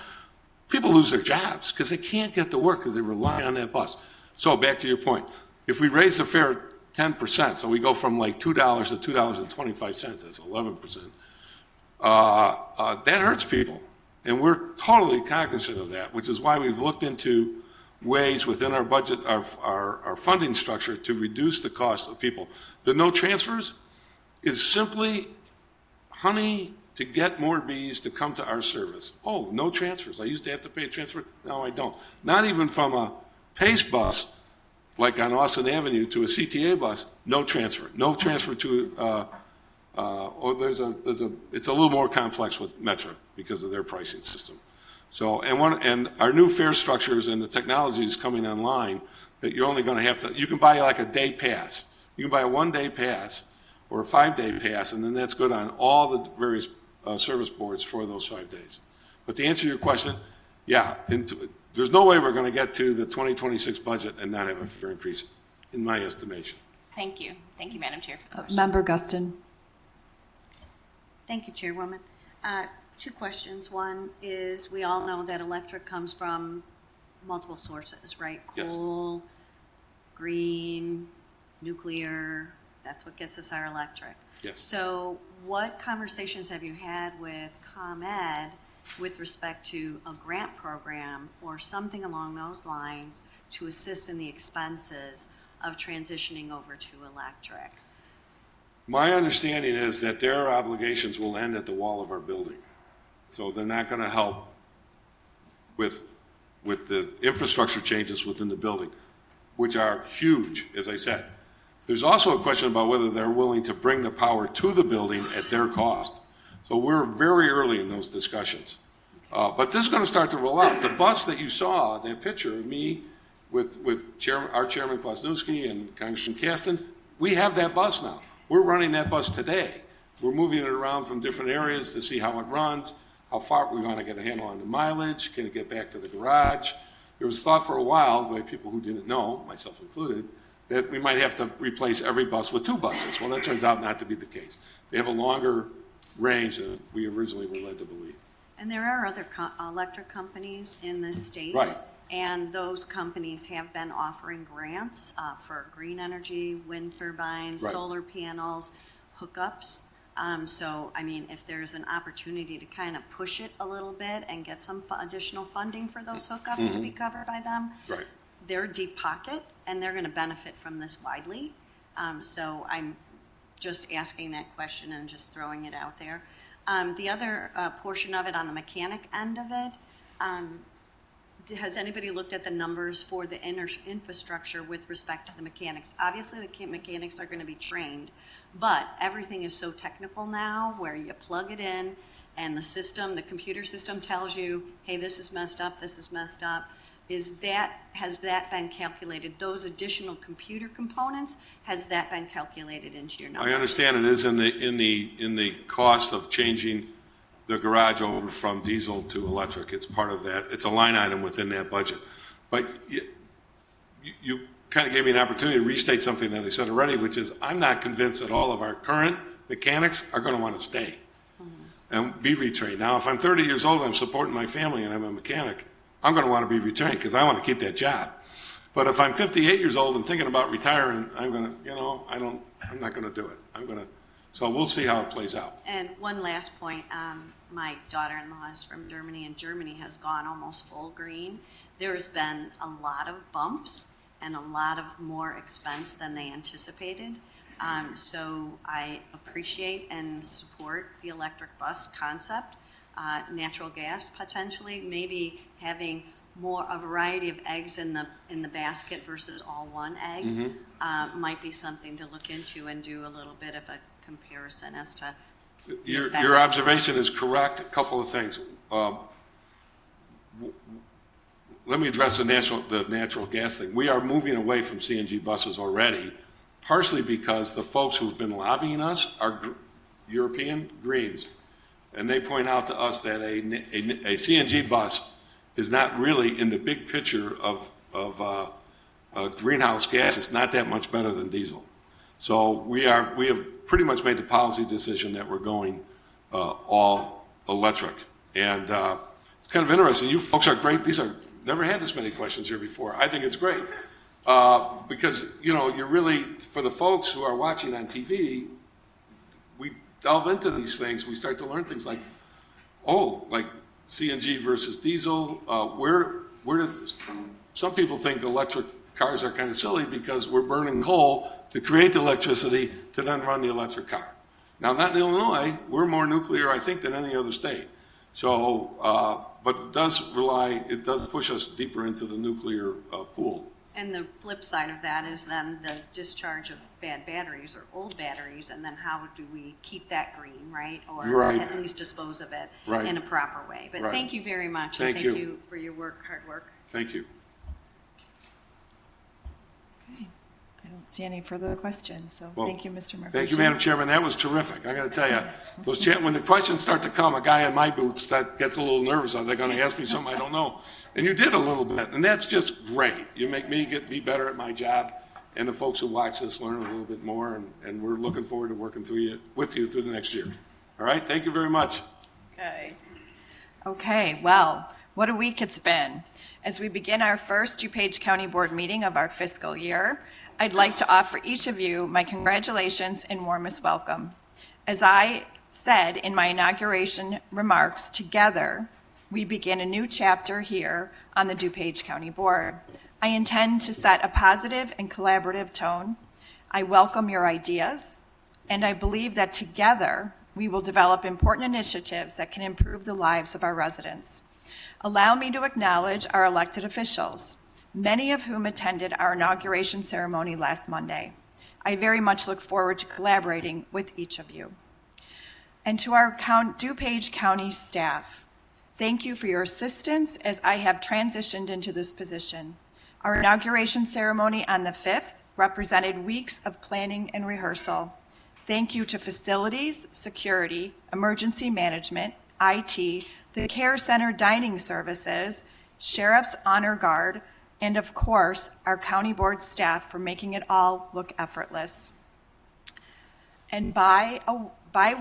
people lose their jobs because they can't get to work because they rely on that bus. So back to your point, if we raise the fare 10%, so we go from like $2 to $2.25, that's 11%, that hurts people. And we're totally cognizant of that, which is why we've looked into ways within our budget, our funding structure to reduce the cost of people. The no transfers is simply honey to get more bees to come to our service. Oh, no transfers. I used to have to pay a transfer. Now I don't. Not even from a PACE bus, like on Austin Avenue, to a CTA bus, no transfer. No transfer to, it's a little more complex with Metra because of their pricing system. So, and our new fare structures and the technology is coming online that you're only going to have to, you can buy like a day pass. You can buy a 1-day pass or a 5-day pass, and then that's good on all the various service boards for those 5 days. But to answer your question, yeah, there's no way we're going to get to the 2026 budget and not have a fare increase, in my estimation. Thank you. Thank you, Madam Chair, for the question. Member Guston. Thank you, Chairwoman. 2 questions. One is, we all know that electric comes from multiple sources, right? Yes. Coal, green, nuclear, that's what gets us our electric. Yes. So what conversations have you had with ComEd with respect to a grant program or something along those lines to assist in the expenses of transitioning over to electric? My understanding is that their obligations will end at the wall of our building. So they're not going to help with the infrastructure changes within the building, which are huge, as I said. There's also a question about whether they're willing to bring the power to the building at their cost. So we're very early in those discussions. But this is going to start to roll out. The bus that you saw, that picture of me with our Chairman Kwasniewski and Congressman Caston, we have that bus now. We're running that bus today. We're moving it around from different areas to see how it runs, how far we want to get a handle on the mileage, can it get back to the garage. There was thought for a while by people who didn't know, myself included, that we might have to replace every bus with 2 buses. Well, that turns out not to be the case. They have a longer range than we originally were led to believe. And there are other electric companies in this state. Right. And those companies have been offering grants for green energy, wind turbines, Right. solar panels, hookups. So, I mean, if there's an opportunity to kind of push it a little bit and get some additional funding for those hookups to be covered by them, Right. they're deep pocket and they're going to benefit from this widely. So I'm just asking that question and just throwing it out there. The other portion of it on the mechanic end of it, has anybody looked at the numbers for the infrastructure with respect to the mechanics? Obviously, the mechanics are going to be trained, but everything is so technical now where you plug it in and the computer system tells you, hey, this is messed up, this is messed up. Has that been calculated? Those additional computer components, has that been calculated into your numbers? I understand it is in the cost of changing the garage over from diesel to electric. It's part of that. It's a line item within that budget. But you kind of gave me an opportunity to restate something that I said already, which is I'm not convinced that all of our current mechanics are going to want to stay and be retrained. Now, if I'm 30 years old, I'm supporting my family and I'm a mechanic, I'm going to want to be retrained because I want to keep that job. But if I'm 58 years old and thinking about retiring, I'm not gonna do it. So we'll see how it plays out. And one last point, my daughter-in-law is from Germany, and Germany has gone almost full green. There's been a lot of bumps and a lot of more expense than they anticipated. So I appreciate and support the electric bus concept. Natural gas potentially, maybe having a variety of eggs in the basket versus all one egg might be something to look into and do a little bit of a comparison as to Your observation is correct. A couple of things. Let me address the natural gas thing. We are moving away from CNG buses already, partially because the folks who've been lobbying us are European Greens, and they point out to us that a CNG bus is not really in the big picture of greenhouse gas. It's not that much better than diesel. So we have pretty much made the policy decision that we're going all electric, and it's kind of interesting. You folks are great. Never had this many questions here before. I think it's great because you're really, for the folks who are watching on TV, we delve into these things. We start to learn things like CNG versus diesel. Where does some people think electric cars are kind of silly because we're burning coal to create the electricity to then run the electric car. Now, not in Illinois, we're more nuclear, I think, than any other state. So, but it does push us deeper into the nuclear pool. And the flip side of that is then the discharge of bad batteries or old batteries, and then how do we keep that green, right? Or at least dispose of it in a proper way. But thank you very much. Thank you for your hard work. Thank you. Okay. I don't see any further questions, so thank you, Mr. Murphy. Thank you, Madam Chairman. That was terrific. I got to tell you, when the questions start to come, a guy in my boots that gets a little nervous. Are they going to ask me something I don't know? And you did a little bit, and that's just great. You make me be better at my job, and the folks who watch this learn a little bit more, and we're looking forward to working with you through the next year. All right? Thank you very much. Okay, well, what a week it's been. As we begin our first DuPage County Board meeting of our fiscal year, I'd like to offer each of you my congratulations and warmest welcome. As I said in my inauguration remarks, together we begin a new chapter here on the DuPage County Board. I intend to set a positive and collaborative tone. I welcome your ideas, and I believe that together we will develop important initiatives that can improve the lives of our residents. Allow me to acknowledge our elected officials, many of whom attended our inauguration ceremony last Monday. I very much look forward to collaborating with each of you. And to our DuPage County staff, thank you for your assistance as I have transitioned into this position. Our inauguration ceremony on the 5th represented weeks of planning and rehearsal. Thank you to facilities, security, emergency management, IT, the Care Center dining services, Sheriff's Honor Guard, and of course, our County Board staff for making it all look effortless. And by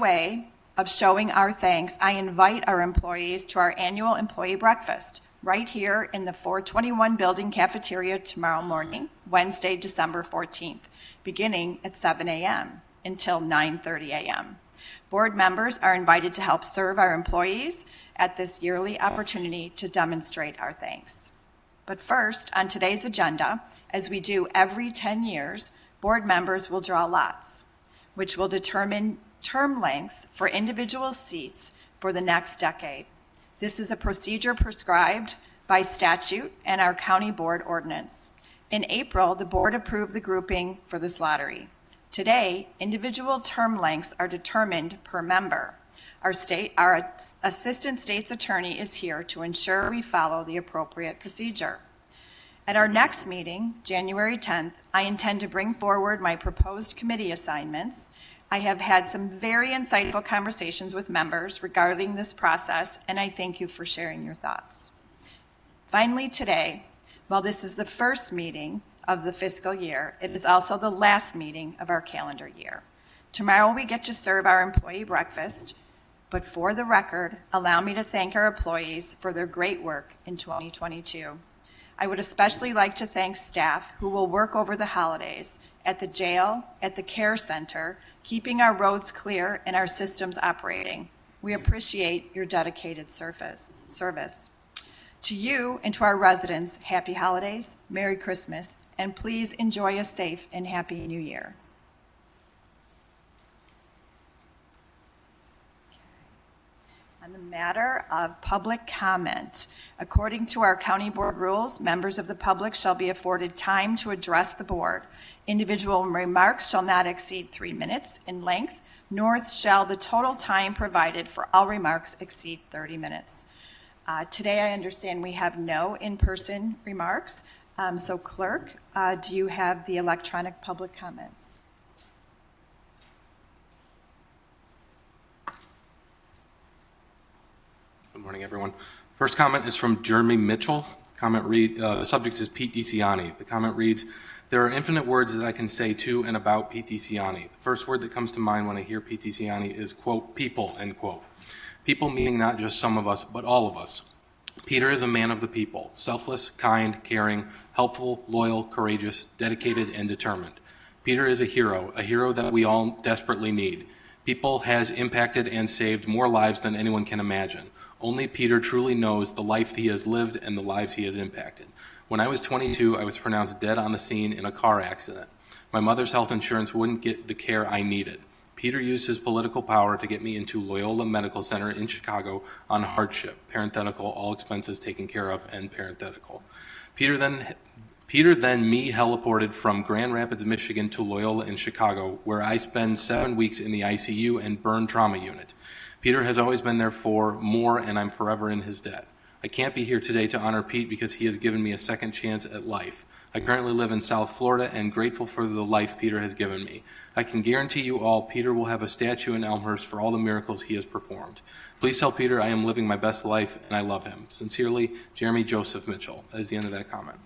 way of showing our thanks, I invite our employees to our annual employee breakfast right here in the 421 building cafeteria tomorrow morning, Wednesday, December 14th, beginning at 7 a.m. until 9:30 a.m. Board members are invited to help serve our employees at this yearly opportunity to demonstrate our thanks. But first, on today's agenda, as we do every 10 years, board members will draw lots, which will determine term lengths for individual seats for the next decade. This is a procedure prescribed by statute and our county board ordinance. In April, the board approved the grouping for this lottery. Today, individual term lengths are determined per member. Our assistant state's attorney is here to ensure we follow the appropriate procedure. At our next meeting, January 10th, I intend to bring forward my proposed committee assignments. I have had some very insightful conversations with members regarding this process, and I thank you for sharing your thoughts. Finally, today, while this is the first meeting of the fiscal year, it is also the last meeting of our calendar year. Tomorrow, we get to serve our employee breakfast, but for the record, allow me to thank our employees for their great work in 2022. I would especially like to thank staff who will work over the holidays at the jail, at the care center, keeping our roads clear and our systems operating. We appreciate your dedicated service. To you and to our residents, happy holidays, Merry Christmas, and please enjoy a safe and happy New Year. On the matter of public comment, according to our county board rules, members of the public shall be afforded time to address the board. Individual remarks shall not exceed 3 minutes in length, nor shall the total time provided for all remarks exceed 30 minutes. Today, I understand we have no in-person remarks. So clerk, do you have the electronic public comments? Good morning, everyone. First comment is from Jeremy Mitchell. The subject is Pete DeCiani. The comment reads, there are infinite words that I can say to and about Pete DeCiani. The first word that comes to mind when I hear Pete DeCiani is, quote, people, end quote. People meaning not just some of us, but all of us. Peter is a man of the people, selfless, kind, caring, helpful, loyal, courageous, dedicated, and determined. Peter is a hero that we all desperately need. People has impacted and saved more lives than anyone can imagine. Only Peter truly knows the life he has lived and the lives he has impacted. When I was 22, I was pronounced dead on the scene in a car accident. My mother's health insurance wouldn't get the care I needed. Peter used his political power to get me into Loyola Medical Center in Chicago on hardship, parenthetical, all expenses taken care of, end parenthetical. Peter then me heliported from Grand Rapids, Michigan to Loyola in Chicago, where I spend 7 weeks in the ICU and burn trauma unit. Peter has always been there for more, and I'm forever in his debt. I can't be here today to honor Pete because he has given me a second chance at life. I currently live in South Florida and grateful for the life Peter has given me. I can guarantee you all Peter will have a statue in Elmhurst for all the miracles he has performed. Please tell Peter I am living my best life and I love him. Sincerely, Jeremy Joseph Mitchell. That is the end of that comment.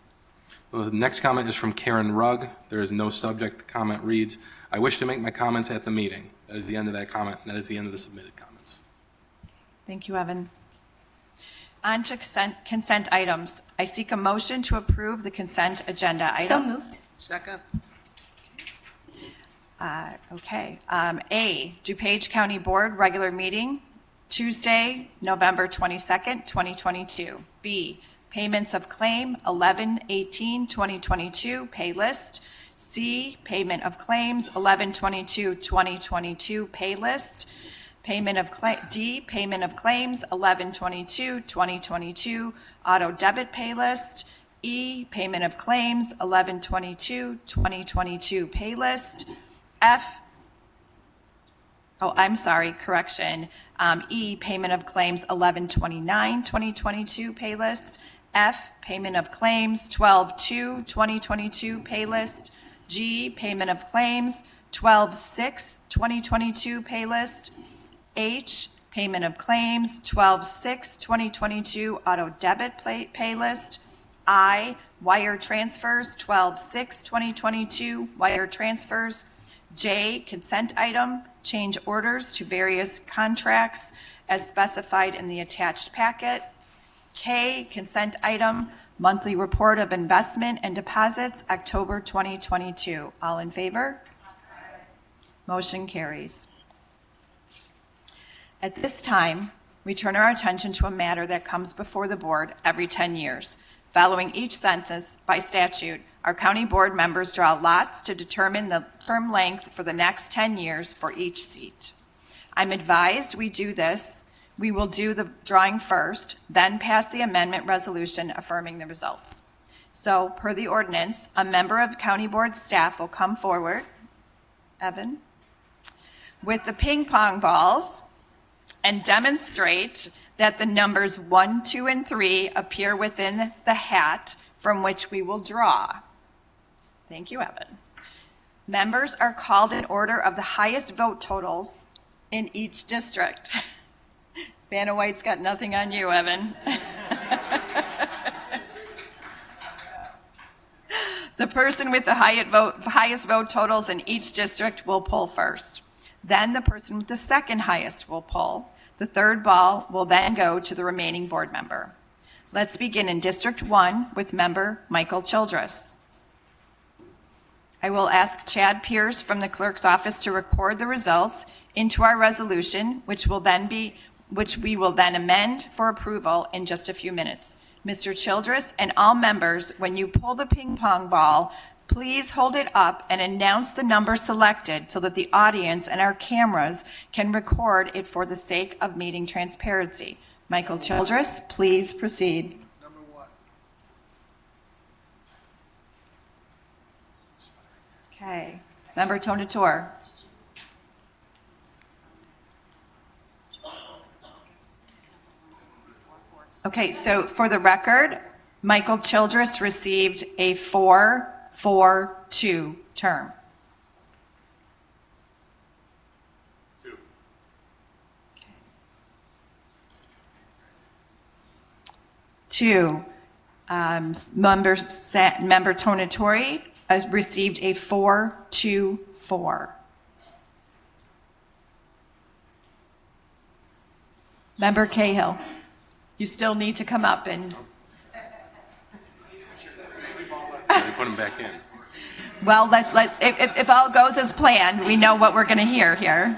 The next comment is from Karen Rugg. There is no subject. The comment reads, I wish to make my comments at the meeting. That is the end of that comment. That is the end of the submitted comments. Thank you, Evan. On to consent items. I seek a motion to approve the consent agenda items. So moved. Second. Okay. A, DuPage County Board regular meeting, Tuesday, November 22nd, 2022. B, payments of claim 11/18/2022 pay list. C, payment of claims 11/22/2022 pay list. D, payment of claims 11/22/2022 auto debit pay list. E, payment of claims 11/22/2022 pay list. E, payment of claims 11/29/2022 pay list. F, payment of claims 12/2/2022 pay list. G, payment of claims 12/6/2022 pay list. H, payment of claims 12/6/2022 auto debit pay list. I, wire transfers 12/6/2022 wire transfers. J, consent item, change orders to various contracts as specified in the attached packet. K, consent item, monthly report of investment and deposits, October 2022. All in favor? Motion carries. At this time, we turn our attention to a matter that comes before the board every 10 years. Following each census, by statute, our county board members draw lots to determine the term length for the next 10 years for each seat. I'm advised we will do the drawing first, then pass the amendment resolution affirming the results. So, per the ordinance, a member of county board staff will come forward, Evan, with the ping pong balls and demonstrate that the numbers 1, 2, and 3 appear within the hat from which we will draw. Thank you, Evan. Members are called in order of the highest vote totals in each district. Vanna White's got nothing on you, Evan. The person with the highest vote totals in each district will pull first. Then the person with the second highest will pull. The third ball will then go to the remaining board member. Let's begin in District 1 with member Michael Childress. I will ask Chad Pierce from the clerk's office to record the results into our resolution, which we will then amend for approval in just a few minutes. Mr. Childress and all members, when you pull the ping pong ball, please hold it up and announce the number selected so that the audience and our cameras can record it for the sake of meeting transparency. Michael Childress, please proceed. Number 1. Okay. Member Tonator. Okay, so for the record, Michael Childress received a 4-4-2 term. 2. Two, member Tonatori received a 4-2-4. Member Cahill, you still need to come up and, They put him back in. well, if all goes as planned, we know what we're going to hear here.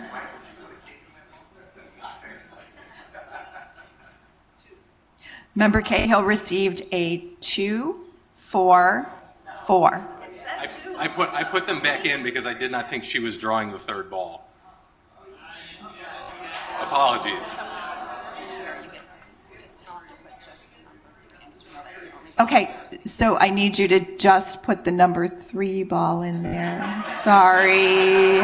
Member Cahill received a 2-4-4. I put them back in because I did not think she was drawing the third ball. Apologies. Okay, so I need you to just put the number 3 ball in there. Sorry.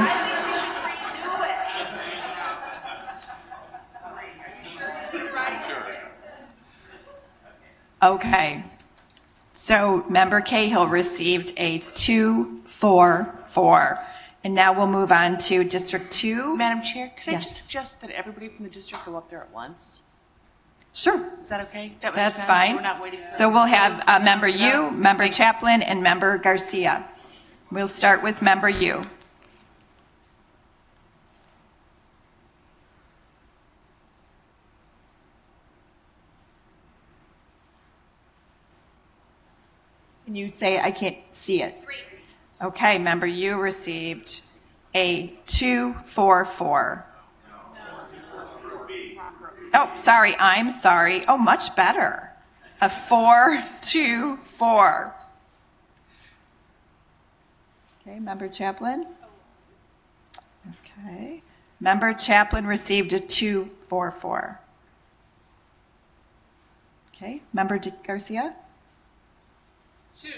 Okay. So member Cahill received a 2-4-4. And now we'll move on to District 2. Madam Chair, could I Yes. just suggest that everybody from the district go up there at once? Sure. Is that okay? That makes That's sense? fine. We're not waiting for So we'll have everybody. member Yu, member Chaplin, and member Garcia. We'll start with member Yu. Can you say, I can't see it? 3. Okay, member Yu received a 2-4-4. Oh, sorry, I'm sorry. Oh, much better. A 4-2-4. Okay, member Chaplin. Okay. Member Chaplin received a 2-4-4. Okay, member Garcia. 2.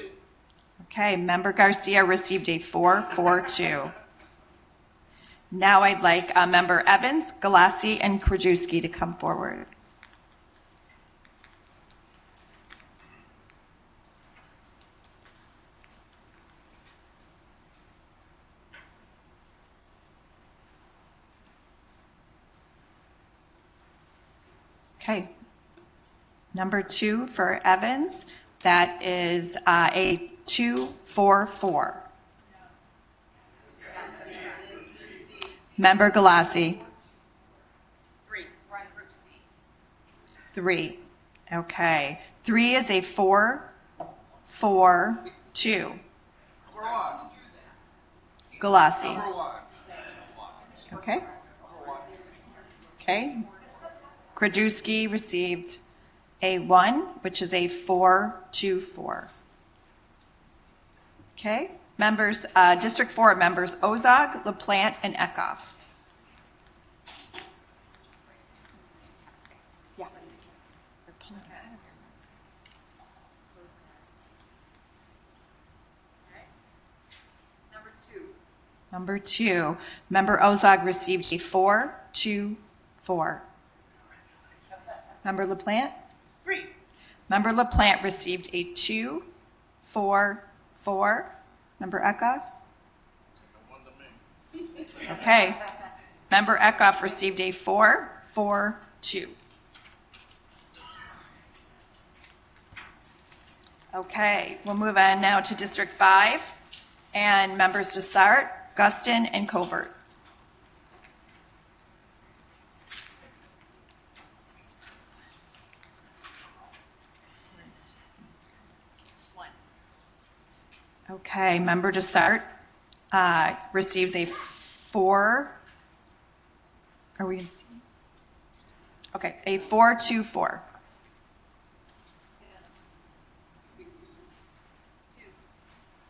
Okay, member Garcia received a 4-4-2. Now I'd like member Evans, Galassi, and Krajewski to come forward. Okay. Number 2 for Evans, that is a 2-4-4. Member Galassi. 3. We're on group C. 3. Okay. 3 is a 4-4-2. Galassi. Okay. Okay. Krajewski received a 1, which is a 4-2-4. Okay. Members, District 4 members Ozog, LaPlante, and Eckhoff. Yeah. They're pulling it out of there. Number 2. Member Ozog received a 4-2-4. Member LaPlante? 3. Member LaPlante received a 2-4-4. Member Eckhoff? Okay. Member Eckhoff received a 4-4-2. Okay, we'll move on now to District 5, and members Dessart, Guston, and Covert. Okay, Member Desart receives a 4. Are we in C? Okay, a 424.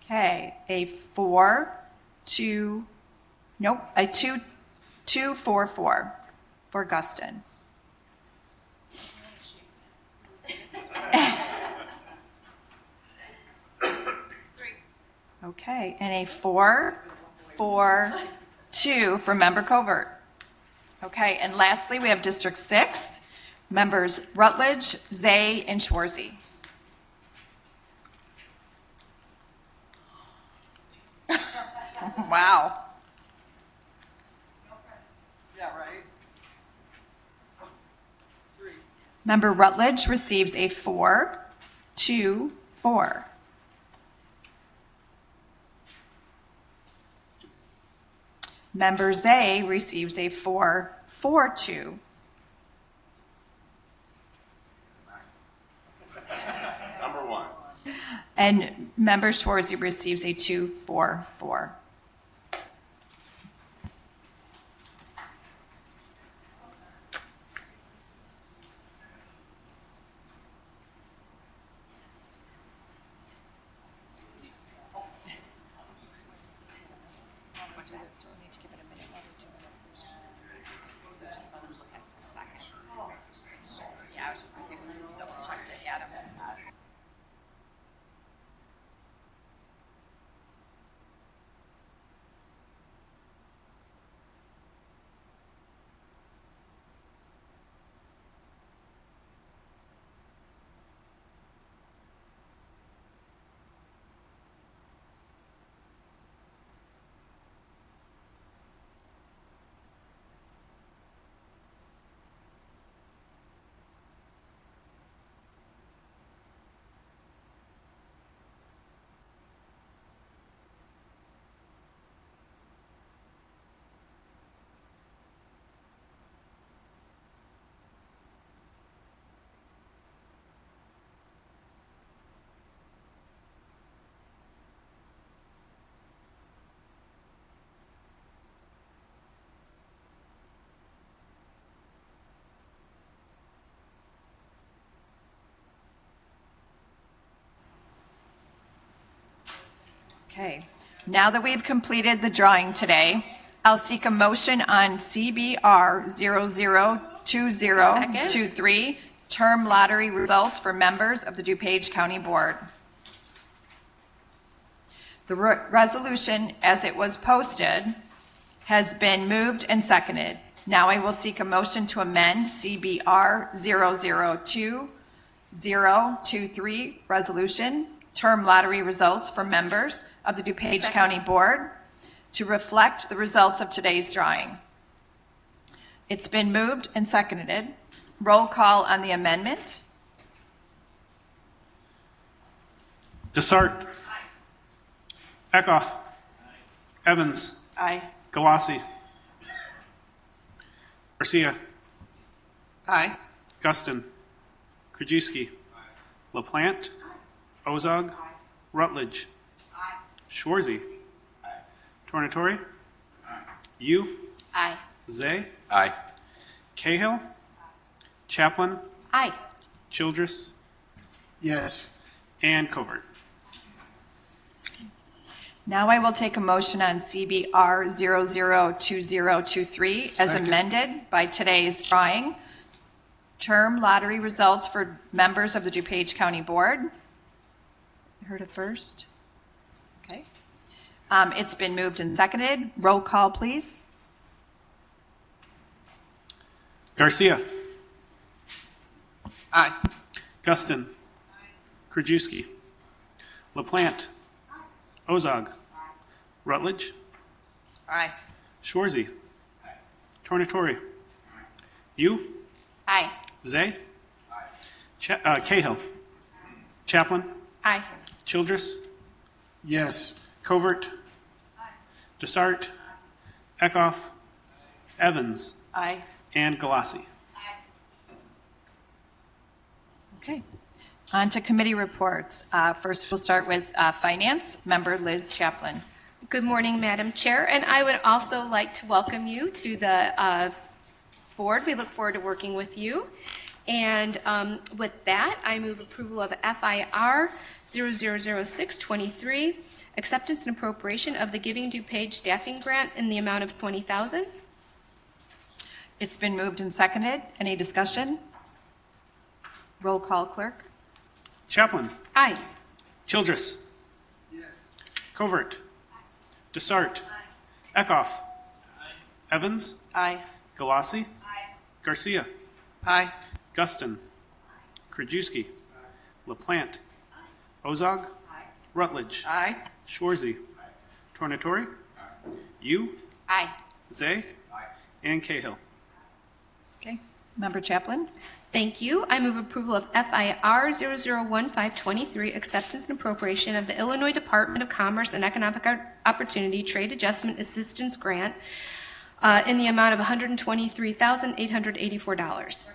Okay, a 4-2. Nope, a 2-2-4-4 for Guston. Okay, and a 4-4-2 for Member Covert. Okay, and lastly, we have District 6, members Rutledge, Zay, and Schwarzy. Wow. Yeah, right? Member Rutledge receives a 4-2-4. Member Zay receives a 4-4-2. Number 1. And Member Schwarzy receives a 2-4-4. Yeah, I was just gonna say, let's just double check that Adams. Okay, now that we've completed the drawing today, I'll seek a motion on CBR 002023, term lottery results for members of the DuPage County Board. The resolution, as it was posted, has been moved and seconded. Now I will seek a motion to amend CBR 002023 resolution, term lottery results for members of the DuPage County Board to reflect the results of today's drawing. It's been moved and seconded. Roll call on the amendment. Desart. Eckhoff. Evans. Aye. Galassi. Garcia. Aye. Guston. Krajewski. LaPlante. Ozog. Rutledge. Schwarzy. Tornatori. You. Aye. Zay. Aye. Cahill. Chaplin. Aye. Childress. Yes. And Covert. Now I will take a motion on CBR 002023 as Second. amended by today's drawing. Term lottery results for members of the DuPage County Board. You heard it first? Okay. It's been moved and seconded. Roll call, please. Garcia. Aye. Guston. Krajewski. LaPlante. Ozog. Rutledge. Aye. Schwarzy. Tornatori. You. Aye. Zay. Cahill. Chaplin. Aye. Childress. Yes. Covert. Desart. Eckhoff. Evans. Aye. And Galassi. Okay. On to committee reports. First, we'll start with Finance, Member Liz Chaplin. Good morning, Madam Chair, and I would also like to welcome you to the board. We look forward to working with you. And with that, I move approval of FIR 000623, acceptance and appropriation of the Giving DuPage staffing grant in the amount of $20,000. It's been moved and seconded. Any discussion? Roll call, clerk. Chaplin. Aye. Childress. Covert. Desart. Eckhoff. Evans. Aye. Galassi. Garcia. Aye. Guston. Krajewski. LaPlante. Ozog. Rutledge. Aye. Schwarzy. Tornatori. You. Aye. Zay. And Cahill. Okay. Member Chaplin. Thank you. I move approval of FIR 001523, acceptance and appropriation of the Illinois Department of Commerce and Economic Opportunity Trade Adjustment Assistance Grant in the amount of $123,884.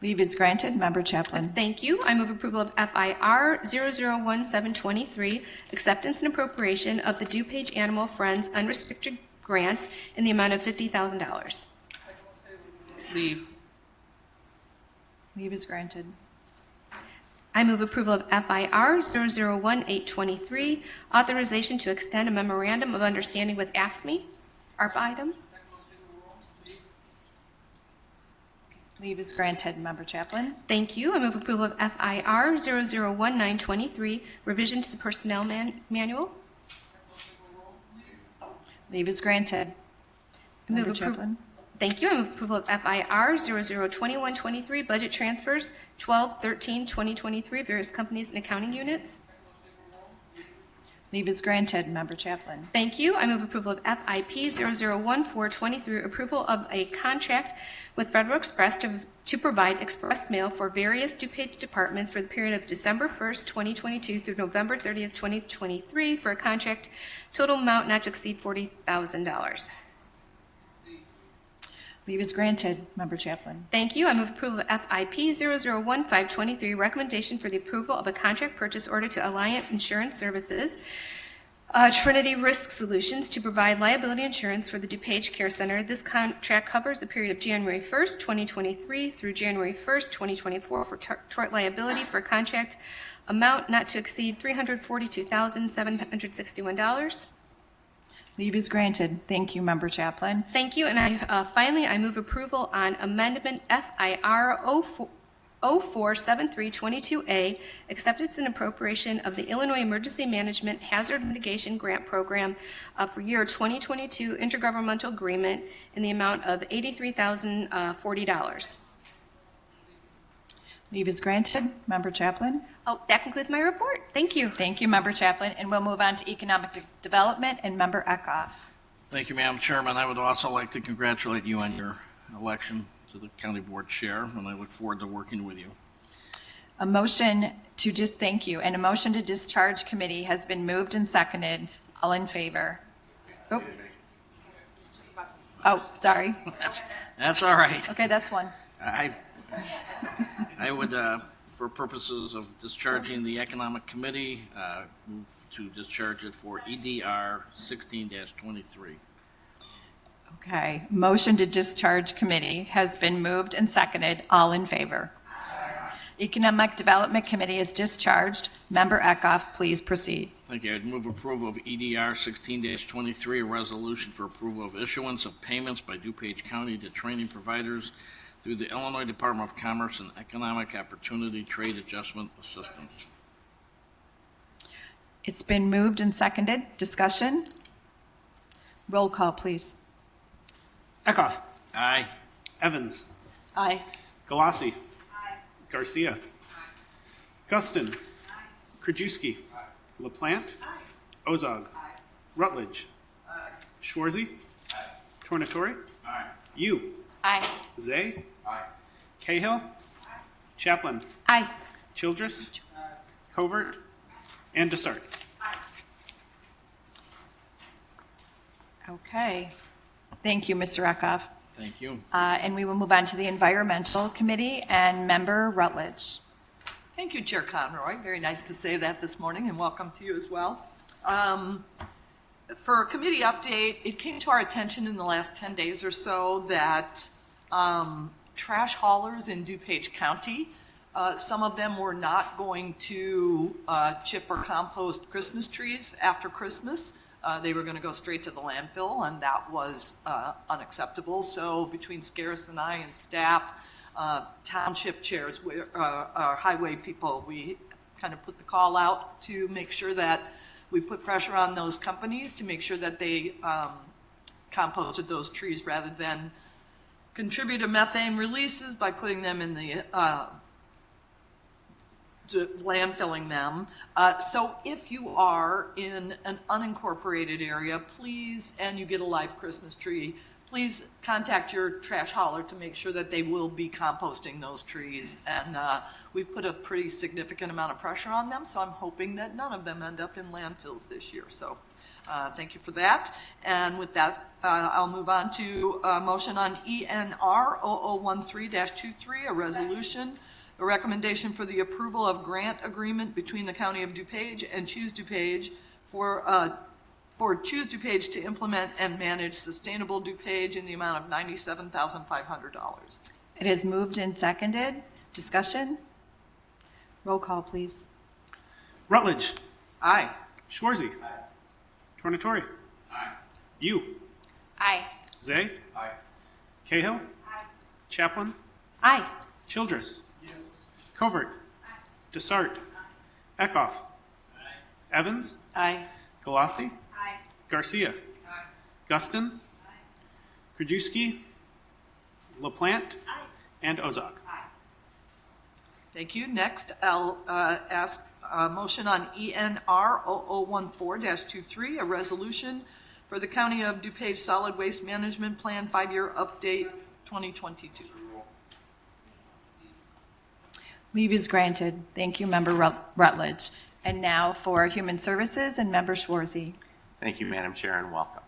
Leave is granted. Member Chaplin. Thank you. I move approval of FIR 001723, acceptance and appropriation of the DuPage Animal Friends unrestricted grant in the amount of $50,000. Leave. Leave is granted. I move approval of FIR 001823, authorization to extend a memorandum of understanding with AFSCME, ARPA item. Leave is granted. Member Chaplin. Thank you. I move approval of FIR 001923, revision to the personnel manual. Leave is granted. Member Chaplin. Thank you. I move approval of FIR 002123, budget transfers 12/13/2023, various companies and accounting units. Leave is granted. Member Chaplin. Thank you. I move approval of FIP 001423, approval of a contract with Federal Express to provide express mail for various DuPage departments for the period of December 1st, 2022 through November 30th, 2023 for a contract total amount not to exceed $40,000. Leave is granted. Member Chaplin. Thank you. I move approval of FIP 001523, recommendation for the approval of a contract purchase order to Alliant Insurance Services, Trinity Risk Solutions to provide liability insurance for the DuPage Care Center. This contract covers the period of January 1st, 2023 through January 1st, 2024 for tort liability for a contract amount not to exceed $342,761. Leave is granted. Thank you, Member Chaplin. Thank you. And finally, I move approval on amendment FIR 047322A, acceptance and appropriation of the Illinois Emergency Management Hazard Mitigation Grant Program for year 2022 intergovernmental agreement in the amount of $83,040. Leave is granted. Member Chaplin. Oh, that concludes my report. Thank you. Thank you, Member Chaplin. And we'll move on to Economic Development and Member Eckhoff. Thank you, Madam Chairman. I would also like to congratulate you on your election to the County Board Chair, and I look forward to working with you. A motion to thank you, and a motion to discharge committee has been moved and seconded. All in favor? Oh, sorry. That's all right. Okay, that's one. I would, for purposes of discharging the Economic Committee, move to discharge it for EDR 16-23. Okay, motion to discharge committee has been moved and seconded. All in favor? Economic Development Committee is discharged. Member Eckhoff, please proceed. Thank you. I'd move approval of EDR 16-23, a resolution for approval of issuance of payments by DuPage County to training providers through the Illinois Department of Commerce and Economic Opportunity Trade Adjustment Assistance. It's been moved and seconded. Discussion? Roll call, please. Eckhoff. Aye. Evans. Aye. Galassi. Garcia. Guston. Krajewski. LaPlante. Ozog. Rutledge. Schwarzy. Tornatori. You. Aye. Zay. Cahill. Chaplin. Aye. Childress. Covert. And Desart. Okay. Thank you, Mr. Eckhoff. Thank you. And we will move on to the Environmental Committee and Member Rutledge. Thank you, Chair Conroy. Very nice to say that this morning, and welcome to you as well. For a committee update, it came to our attention in the last 10 days or so that trash haulers in DuPage County, some of them were not going to chip or compost Christmas trees after Christmas. They were going to go straight to the landfill, and that was unacceptable. So between Scaris and I and staff, township chairs, our highway people, we kind of put the call out to make sure that we put pressure on those companies to make sure that they composted those trees rather than contribute to methane releases by putting them in the landfilling them. So if you are in an unincorporated area, please, and you get a live Christmas tree, please contact your trash hauler to make sure that they will be composting those trees. And we've put a pretty significant amount of pressure on them, so I'm hoping that none of them end up in landfills this year. So thank you for that. And with that, I'll move on to a motion on ENR 0013-23, a resolution, a recommendation for the approval of grant agreement between the County of DuPage and Choose DuPage for Choose DuPage to implement and manage sustainable DuPage in the amount of $97,500. It is moved and seconded. Discussion? Roll call, please. Rutledge. Aye. Schwarzy. Tornatori. Aye. You. Aye. Zay. Aye. Cahill. Chaplin. Aye. Childress. Covert. Desart. Eckhoff. Evans. Aye. Galassi. Aye. Garcia. Guston. Krajewski. LaPlante. And Ozog. Thank you. Next, I'll ask a motion on ENR 0014-23, a resolution for the County of DuPage Solid Waste Management Plan 5-year update 2022. Leave is granted. Thank you, Member Rutledge. And now for Human Services and Member Schwarzy. Thank you, Madam Chair, and welcome.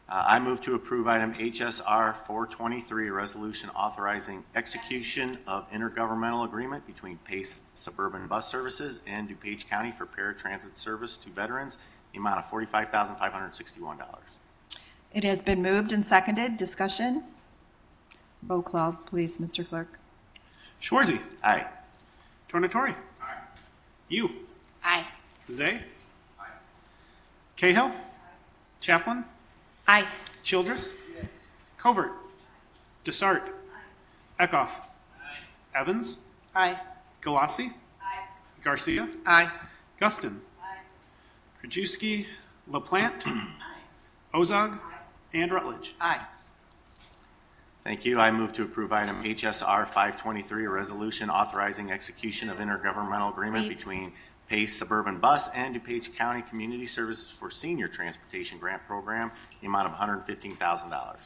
I move to approve item HSR 423, a resolution authorizing execution of intergovernmental agreement between PACE Suburban Bus Services and DuPage County for paratransit service to veterans, the amount of $45,561. It has been moved and seconded. Discussion? Roll call, please, Mr. Clerk. Schwarzy. Aye. Tornatori. Aye. You. Aye. Zay. Aye. Cahill. Chaplin. Aye. Childress. Covert. Desart. Eckhoff. Evans. Aye. Galassi. Garcia. Aye. Guston. Krajewski. LaPlante. Ozog. And Rutledge. Aye. Thank you. I move to approve item HSR 523, a resolution authorizing execution of intergovernmental agreement between PACE Suburban Bus and DuPage County Community Services for Senior Transportation Grant Program, the amount of $115,000.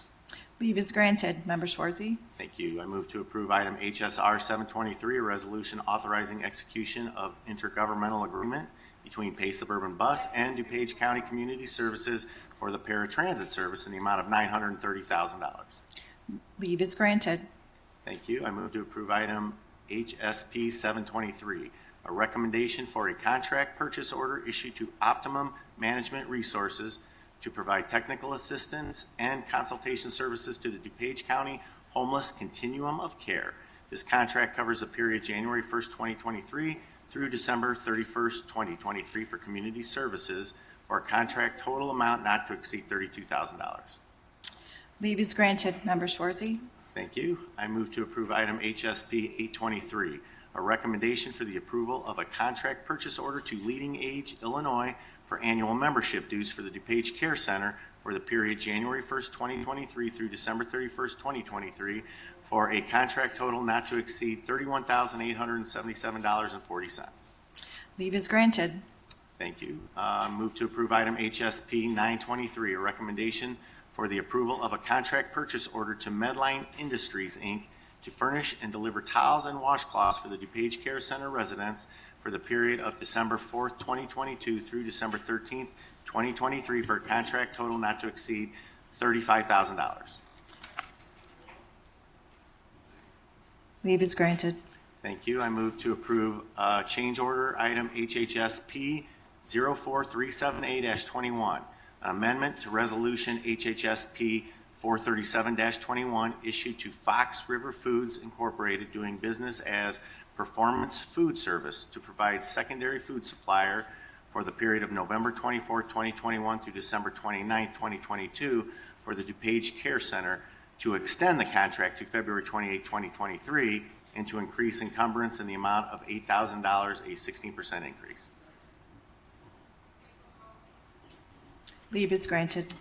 Leave is granted. Member Schwarzy. Thank you. I move to approve item HSR 723, a resolution authorizing execution of intergovernmental agreement between PACE Suburban Bus and DuPage County Community Services for the paratransit service in the amount of $930,000. Leave is granted. Thank you. I move to approve item HSP 723, a recommendation for a contract purchase order issued to Optimum Management Resources to provide technical assistance and consultation services to the DuPage County Homeless Continuum of Care. This contract covers the period January 1st, 2023 through December 31st, 2023 for community services for a contract total amount not to exceed $32,000. Leave is granted. Member Schwarzy. Thank you. I move to approve item HSP 823, a recommendation for the approval of a contract purchase order to Leading Age Illinois for annual membership dues for the DuPage Care Center for the period January 1st, 2023 through December 31st, 2023 for a contract total not to exceed $31,877.40. Leave is granted. Thank you. Move to approve item HSP 923, a recommendation for the approval of a contract purchase order to Medline Industries, Inc. to furnish and deliver towels and washcloths for the DuPage Care Center residents for the period of December 4th, 2022 through December 13th, 2023 for a contract total not to exceed $35,000. Leave is granted. Thank you. I move to approve change order item HHSP 04378-21, an amendment to resolution HHSP 437-21 issued to Fox River Foods Incorporated doing business as Performance Food Service to provide secondary food supplier for the period of November 24, 2021 through December 29, 2022 for the DuPage Care Center, to extend the contract to February 28, 2023, and to increase encumbrance in the amount of $8,000, a 16% increase. Leave is granted.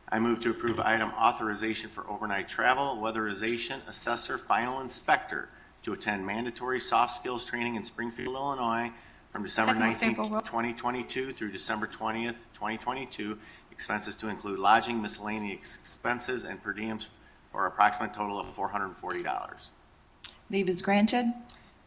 I move to approve item authorization for overnight travel, weatherization assessor, final inspector to attend mandatory soft skills training in Springfield, Illinois from December Second, most 19, favorable. 2022 through December 20th, 2022. Expenses to include lodging, miscellaneous expenses, and per diems for an approximate total of $440. Leave is granted.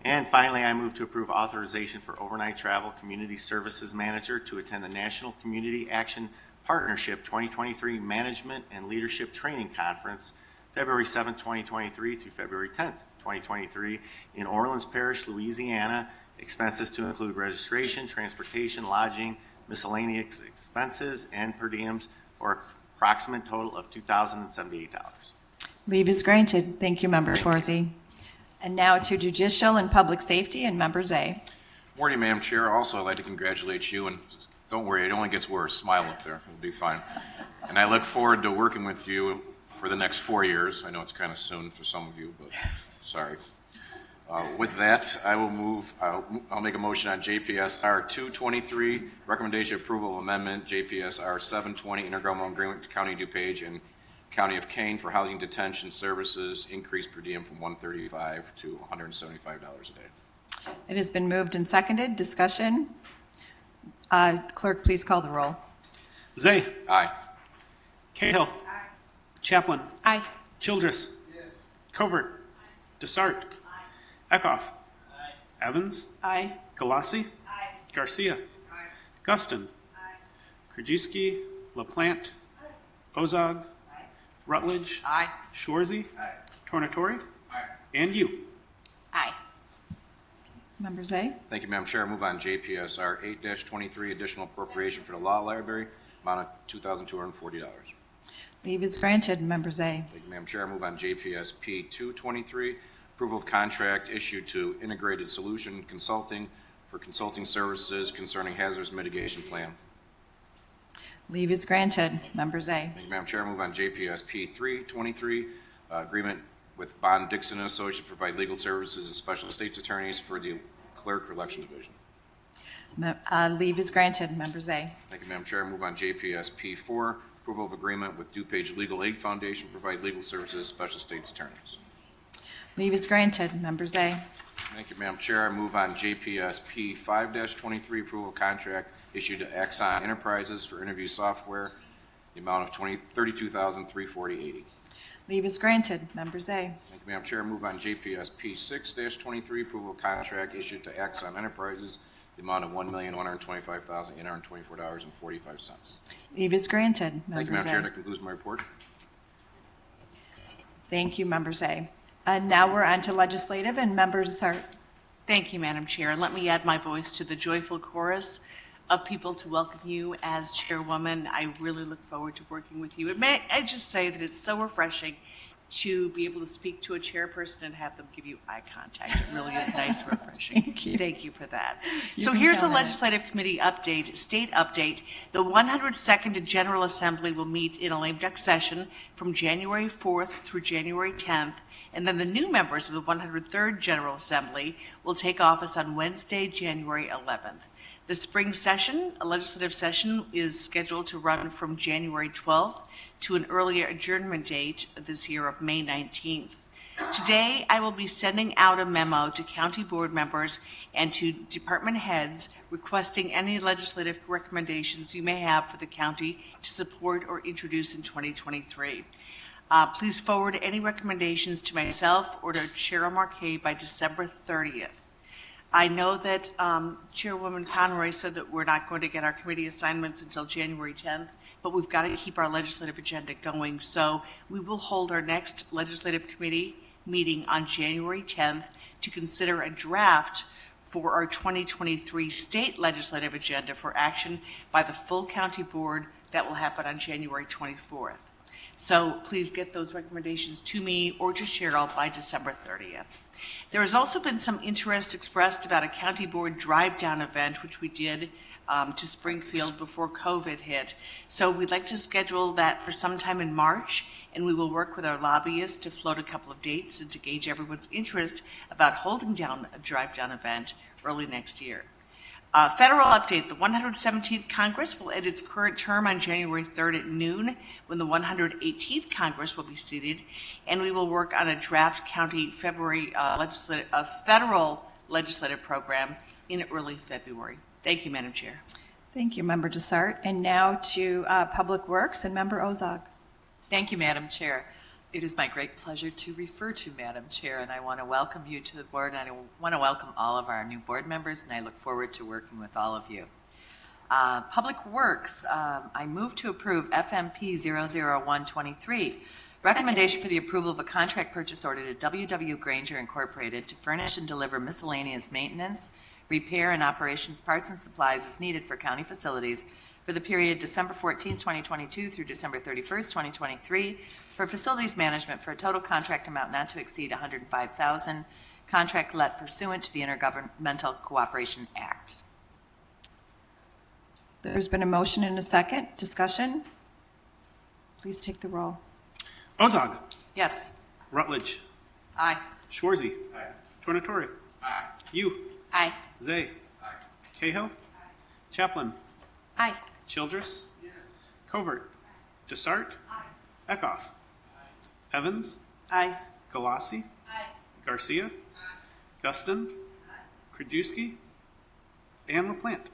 And finally, I move to approve authorization for overnight travel community services manager to attend the National Community Action Partnership 2023 Management and Leadership Training Conference, February 7, 2023 through February 10, 2023 in Orleans Parish, Louisiana. Expenses to include registration, transportation, lodging, miscellaneous expenses, and per diems for an approximate total of $2,078. Leave is granted. Thank you, Member Swarzy. And now to Judicial and Public Safety and Members A. Morning, Madam Chair. Also, I'd like to congratulate you, and don't worry, it only gets worse. Smile up there. It'll be fine. And I look forward to working with you for the next 4 years. I know it's kind of soon for some of you, but sorry. With that, I'll make a motion on JPSR 223, recommendation approval of amendment, JPSR 720, intergovernmental agreement to County of DuPage and County of Kane for housing detention services, increased per diem from $135 to $175 a day. It has been moved and seconded. Discussion. Clerk, please call the roll. Zay. Aye. Cahill. Aye. Chaplin. Aye. Childress. Yes. Covert. Desart. Aye. Eckhoff. Aye. Evans. Aye. Galassi. Aye. Garcia. Aye. Guston. Aye. Krajewski. LaPlante. Ozog. Aye. Rutledge. Aye. Schwarzy. Aye. Tornatori. Aye. And you. Aye. Members A. Thank you, Madam Chair. I move on JPSR 8-23, additional appropriation for the law library, amount of $2,240. Leave is granted. Members A. Thank you, Madam Chair. I move on JPSP 223, approval of contract issued to Integrated Solution Consulting for consulting services concerning hazardous mitigation plan. Leave is granted. Members A. Thank you, Madam Chair. I move on JPSP 323, agreement with Bond Dixon and Associates to provide legal services as special states attorneys for the Clerk Election Division. Leave is granted. Members A. Thank you, Madam Chair. I move on JPSP 4, approval of agreement with DuPage Legal Aid Foundation to provide legal services as special states attorneys. Leave is granted. Members A. Thank you, Madam Chair. I move on JPSP 5-23, approval of contract issued to Axon Enterprises for interview software, the amount of $32,340.80. Leave is granted. Members A. Thank you, Madam Chair. I move on JPSP 6-23, approval of contract issued to Axon Enterprises, the amount of $1,125,824.45. Leave is granted. Thank you, Madam Chair. That concludes my report. Thank you, Members A. And now we're on to legislative, and Members are. Thank you, Madam Chair. And let me add my voice to the joyful chorus of people to welcome you as chairwoman. I really look forward to working with you. And may I just say that it's so refreshing to be able to speak to a chairperson and have them give you eye contact. It really is nice and refreshing. Thank you for that. So here's a legislative committee update, state update. The 102nd General Assembly will meet in a lame duck session from January 4th through January 10th. And then the new members of the 103rd General Assembly will take office on Wednesday, January 11th. The spring session, a legislative session, is scheduled to run from January 12th to an earlier adjournment date this year of May 19th. Today, I will be sending out a memo to county board members and to department heads requesting any legislative recommendations you may have for the county to support or introduce in 2023. Please forward any recommendations to myself or to Chair Marquet by December 30th. I know that Chairwoman Conroy said that we're not going to get our committee assignments until January 10th, but we've got to keep our legislative agenda going. So we will hold our next legislative committee meeting on January 10th to consider a draft for our 2023 state legislative agenda for action by the full county board that will happen on January 24th. So please get those recommendations to me or to Cheryl by December 30th. There has also been some interest expressed about a county board drive-down event, which we did to Springfield before COVID hit. So we'd like to schedule that for sometime in March, and we will work with our lobbyists to float a couple of dates and to gauge everyone's interest about holding down a drive-down event early next year. Federal update, the 117th Congress will end its current term on January 3rd at noon, when the 118th Congress will be seated, and we will work on a draft county federal legislative program in early February. Thank you, Madam Chair. Thank you, Member Desart. And now to Public Works and Member Ozog. Thank you, Madam Chair. It is my great pleasure to refer to Madam Chair, and I want to welcome you to the board, and I want to welcome all of our new board members, and I look forward to working with all of you. Public Works, I move to approve FMP 00123, recommendation for the approval of a contract purchase order to WW Granger Incorporated to furnish and deliver miscellaneous maintenance, repair, and operations parts and supplies as needed for county facilities for the period December 14, 2022 through December 31st, 2023, for facilities management for a total contract amount not to exceed $105,000, contract let pursuant to the Intergovernmental Cooperation Act. There's been a motion and a second. Discussion? Please take the roll. Ozog. Yes. Rutledge. Aye. Schwarzy. Aye. Tornatore. Aye. You. Aye. Zay. Aye. Cahill. Chaplin. Aye. Childress. Covert. Desart. Eckhoff. Evans. Aye. Galassi. Garcia. Guston. Krajewski. And LaPlante.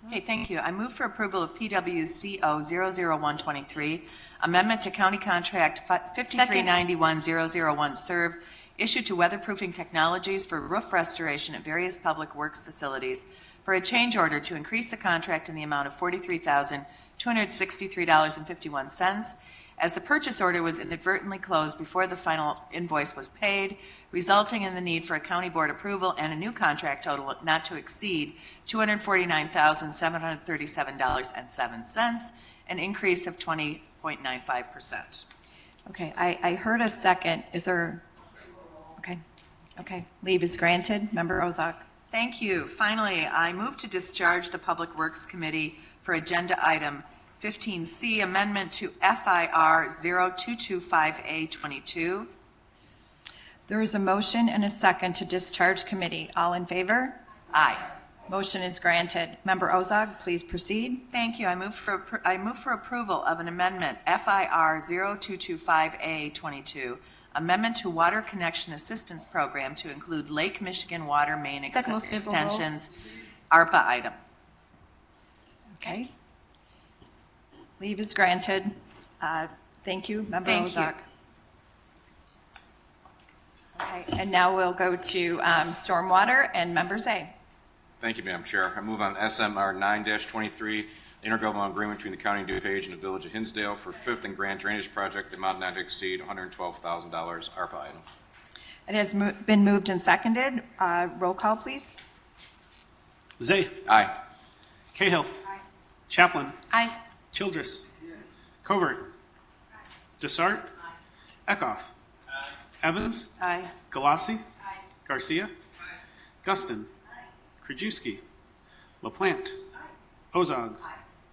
Okay, thank you. I move for approval of PWCO 00123, amendment to County Contract 5391001 serve, issued to Weatherproofing Technologies for roof restoration at various public works facilities for a change order to increase the contract in the amount of $43,263.51, as the purchase order was inadvertently closed before the final invoice was paid, resulting in the need for a county board approval and a new contract total not to exceed $249,737.07, an increase of 20.95%. Okay, I heard a second. Is there? Okay. Leave is granted. Member Ozog. Thank you. Finally, I move to discharge the Public Works Committee for agenda item 15C, amendment to FIR 0225A22. There is a motion and a second to discharge committee. All in favor? Aye. Motion is granted. Member Ozog, please proceed. Thank you. I move for approval of an amendment, FIR 0225A22, amendment to Water Connection Assistance Program to include Lake Michigan Water Main Extensions, ARPA item. Okay. Leave is granted. Thank you, Member Ozog. Okay, and now we'll go to Stormwater and Member Zay. Thank you, Madam Chair. I move on SMR 9-23, intergovernmental agreement between the County of DuPage and the Village of Hinsdale for fifth and Grand Drainage Project, the amount not to exceed $112,000, ARPA item. It has been moved and seconded. Roll call, please. Zay. Aye. Cahill. Aye. Chaplin. Aye. Childress. Covert. Desart. Eckhoff. Evans. Aye. Galassi. Garcia. Guston. Krajewski. LaPlante. Ozog.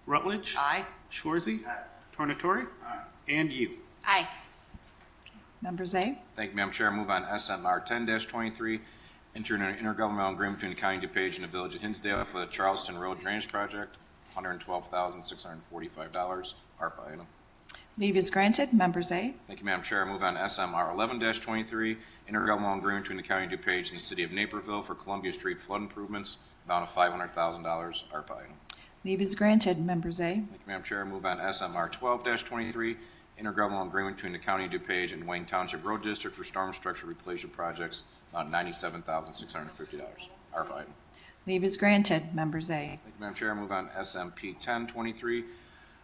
Rutledge. Aye. Schwarzy. Tornatore. And you. Aye. Member Zay. Thank you, Madam Chair. I move on SMR 10-23, enter an intergovernmental agreement between the County of DuPage and the Village of Hinsdale for the Charleston Road Drainage Project, $112,645, ARPA item. Leave is granted. Member Zay. Thank you, Madam Chair. I move on SMR 11-23, intergovernmental agreement between the County of DuPage and the City of Naperville for Columbia Street flood improvements, amount of $500,000, ARPA item. Leave is granted. Member Zay. Thank you, Madam Chair. I move on SMR 12-23, intergovernmental agreement between the County of DuPage and Wayne Township Road District for storm structure replacement projects, about $97,650, ARPA item. Leave is granted. Member Zay. Thank you, Madam Chair. I move on SMP 10-23,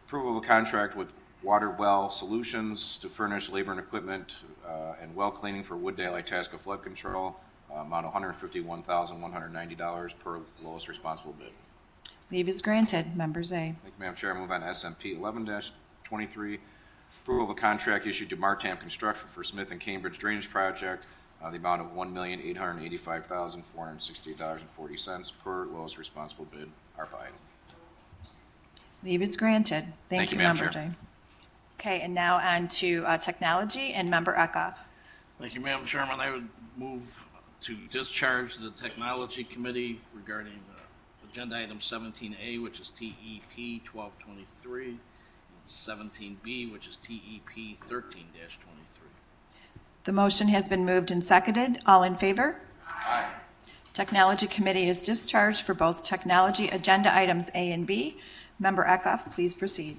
approval of a contract with Water Well Solutions to furnish labor and equipment and well cleaning for Wooddale, Itasca flood control, amount of $151,190 per lowest responsible bid. Leave is granted. Members A. Thank you, Madam Chair. I move on to SMP 11-23, approval of a contract issued to Martam Construction for Smith and Cambridge Drainage Project, the amount of $1,885,468.40 per lowest responsible bid, ARPA item. Leave is granted. Thank you, Madam Member Chair. J. Okay, and now on to technology and Member Eckhoff. Thank you, Madam Chairman. I would move to discharge the Technology Committee regarding agenda item 17A, which is TEP 1223, and 17B, which is TEP 13-23. The motion has been moved and seconded. All in favor? Aye. Technology Committee is discharged for both technology agenda items A and B. Member Eckhoff, please proceed.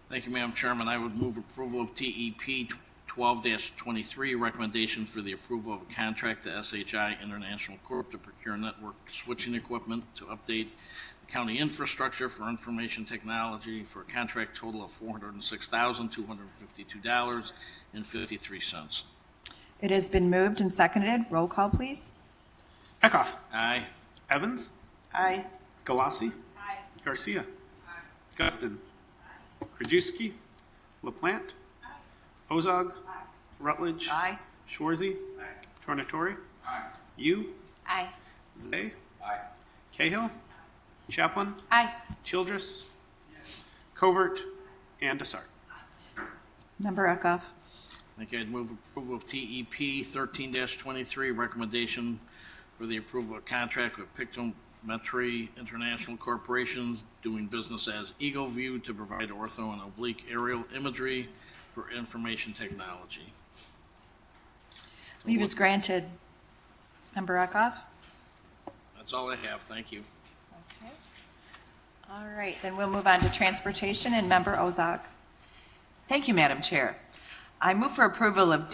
Thank you, Madam Chairman. I would move approval of TEP 12-23, recommendation for the approval of a contract to SHI International Corp. To procure network switching equipment to update the county infrastructure for information technology for a contract total of $406,252.53. It has been moved and seconded. Roll call, please. Eckhoff. Aye. Evans. Aye. Galassi. Garcia. Guston. Krajewski. LaPlante. Ozog. Rutledge. Aye. Schwarzy. Tornatori. You. Aye. Zay. Cahill. Chaplin. Aye. Childress. Covert. And Desart. Member Eckhoff. Thank you. I'd move approval of TEP 13-23, recommendation for the approval of contract with Pictometry International Corporations doing business as Eagle View to provide ortho and oblique aerial imagery for information technology. Leave is granted. Member Eckhoff. That's all I have. Thank you. Okay. All right, then we'll move on to transportation and Member Ozog. Thank you, Madam Chair. I move for approval of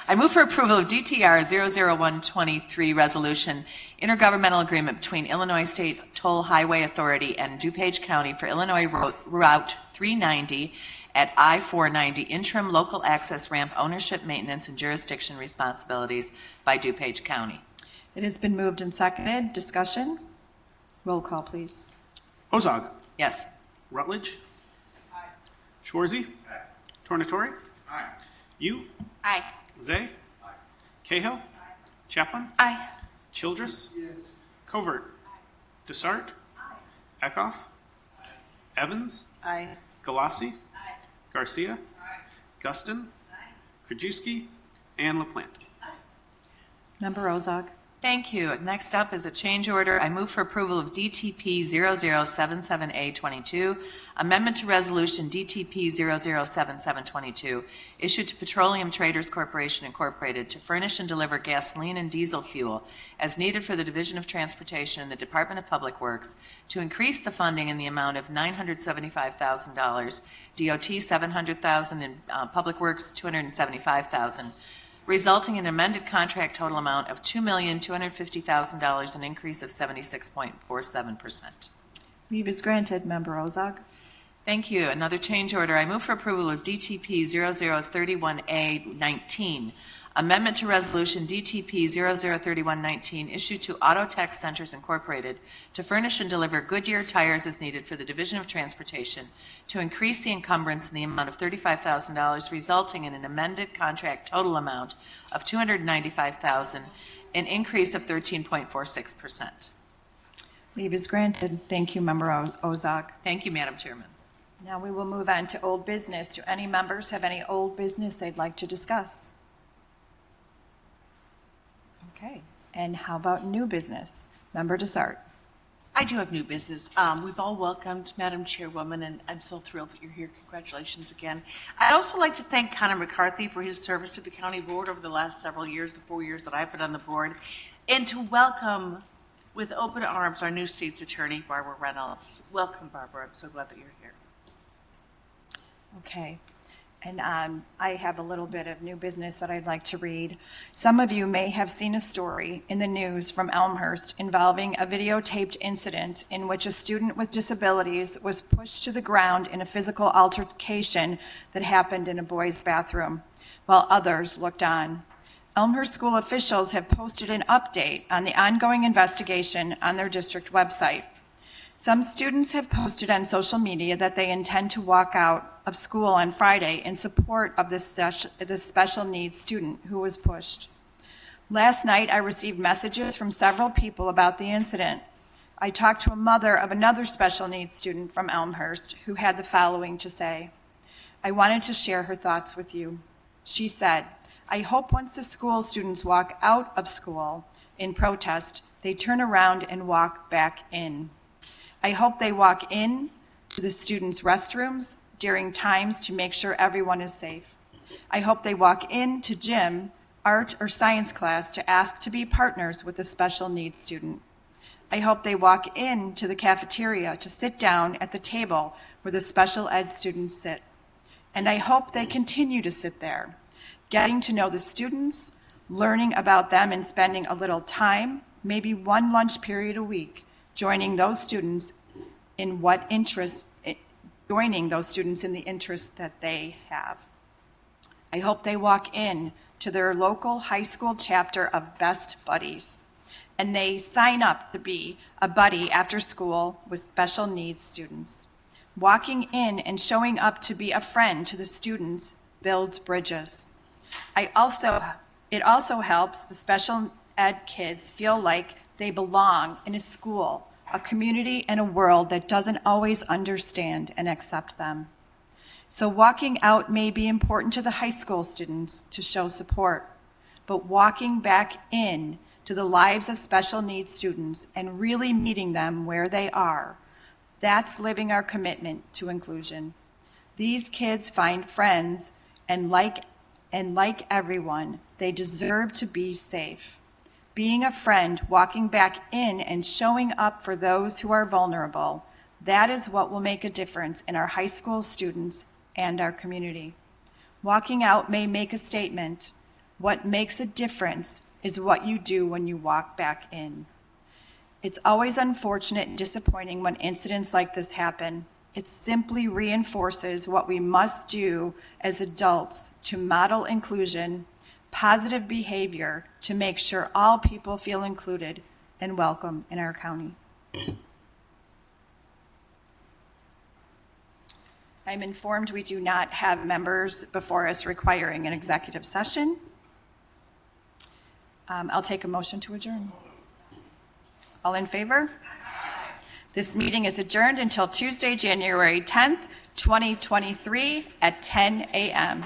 I move for approval of DTR 00123 resolution, intergovernmental agreement between Illinois State Toll Highway Authority and DuPage County for Illinois Route 390 at I-490 interim local access ramp ownership, maintenance, and jurisdiction responsibilities by DuPage County. It has been moved and seconded. Discussion? Roll call, please. Ozog. Yes. Rutledge. Schwarzy. Tornatori. You. Aye. Zay. Cahill. Chaplin. Aye. Childress. Covert. Desart. Eckhoff. Evans. Aye. Galassi. Garcia. Guston. Krajewski. And LaPlante. Member Ozog. Thank you. Next up is a change order. I move for approval of DTP 0077A22, amendment to resolution DTP 007722, issued to Petroleum Traders Corporation Incorporated to furnish and deliver gasoline and diesel fuel as needed for the Division of Transportation in the Department of Public Works to increase the funding in the amount of $975,000, DOT $700,000, and Public Works $275,000. Resulting in an amended contract total amount of $2,250,000, an increase of 76.47%. Leave is granted. Member Ozog. Thank you. Another change order. I move for approval of DTP 0031A19, amendment to resolution DTP 003119 issued to Autotech Centers Incorporated to furnish and deliver Goodyear tires as needed for the Division of Transportation to increase the encumbrance in the amount of $35,000, resulting in an amended contract total amount of $295,000, an increase of 13.46%. Leave is granted. Thank you, Member Ozog. Thank you, Madam Chairman. Now we will move on to old business. Do any members have any old business they'd like to discuss? Okay. And how about new business? Member Desart. I do have new business. We've all welcomed Madam Chairwoman, and I'm so thrilled that you're here. Congratulations again. I'd also like to thank Connor McCarthy for his service to the county board over the last several years, the 4 years that I've been on the board, and to welcome with open arms our new state's attorney, Barbara Reynolds. Welcome, Barbara. I'm so glad that you're here. Okay. and I have a little bit of new business that I'd like to read. Some of you may have seen a story in the news from Elmhurst involving a videotaped incident in which a student with disabilities was pushed to the ground in a physical altercation that happened in a boys' bathroom, while others looked on. Elmhurst school officials have posted an update on the ongoing investigation on their district website. Some students have posted on social media that they intend to walk out of school on Friday in support of this special needs student who was pushed. Last night, I received messages from several people about the incident. I talked to a mother of another special needs student from Elmhurst who had the following to say. I wanted to share her thoughts with you. She said, I hope once the school students walk out of school in protest, they turn around and walk back in. I hope they walk in to the students' restrooms during times to make sure everyone is safe. I hope they walk in to gym, art, or science class to ask to be partners with a special needs student. I hope they walk in to the cafeteria to sit down at the table where the special ed students sit. And I hope they continue to sit there, getting to know the students, learning about them, and spending a little time, maybe one lunch period a week, joining those students in the interests that they have. I hope they walk in to their local high school chapter of Best Buddies, and they sign up to be a buddy after school with special needs students. Walking in and showing up to be a friend to the students builds bridges. It also helps the special ed kids feel like they belong in a school, a community, and a world that doesn't always understand and accept them. So walking out may be important to the high school students to show support, but walking back in to the lives of special needs students and really meeting them where they are, that's living our commitment to inclusion. These kids find friends, and like everyone, they deserve to be safe. Being a friend, walking back in, and showing up for those who are vulnerable, that is what will make a difference in our high school students and our community. Walking out may make a statement. What makes a difference is what you do when you walk back in. It's always unfortunate and disappointing when incidents like this happen. It simply reinforces what we must do as adults to model inclusion, positive behavior, to make sure all people feel included and welcome in our county. I'm informed we do not have members before us requiring an executive session. I'll take a motion to adjourn. All in favor? This meeting is adjourned until Tuesday, January 10th, 2023 at 10 a.m.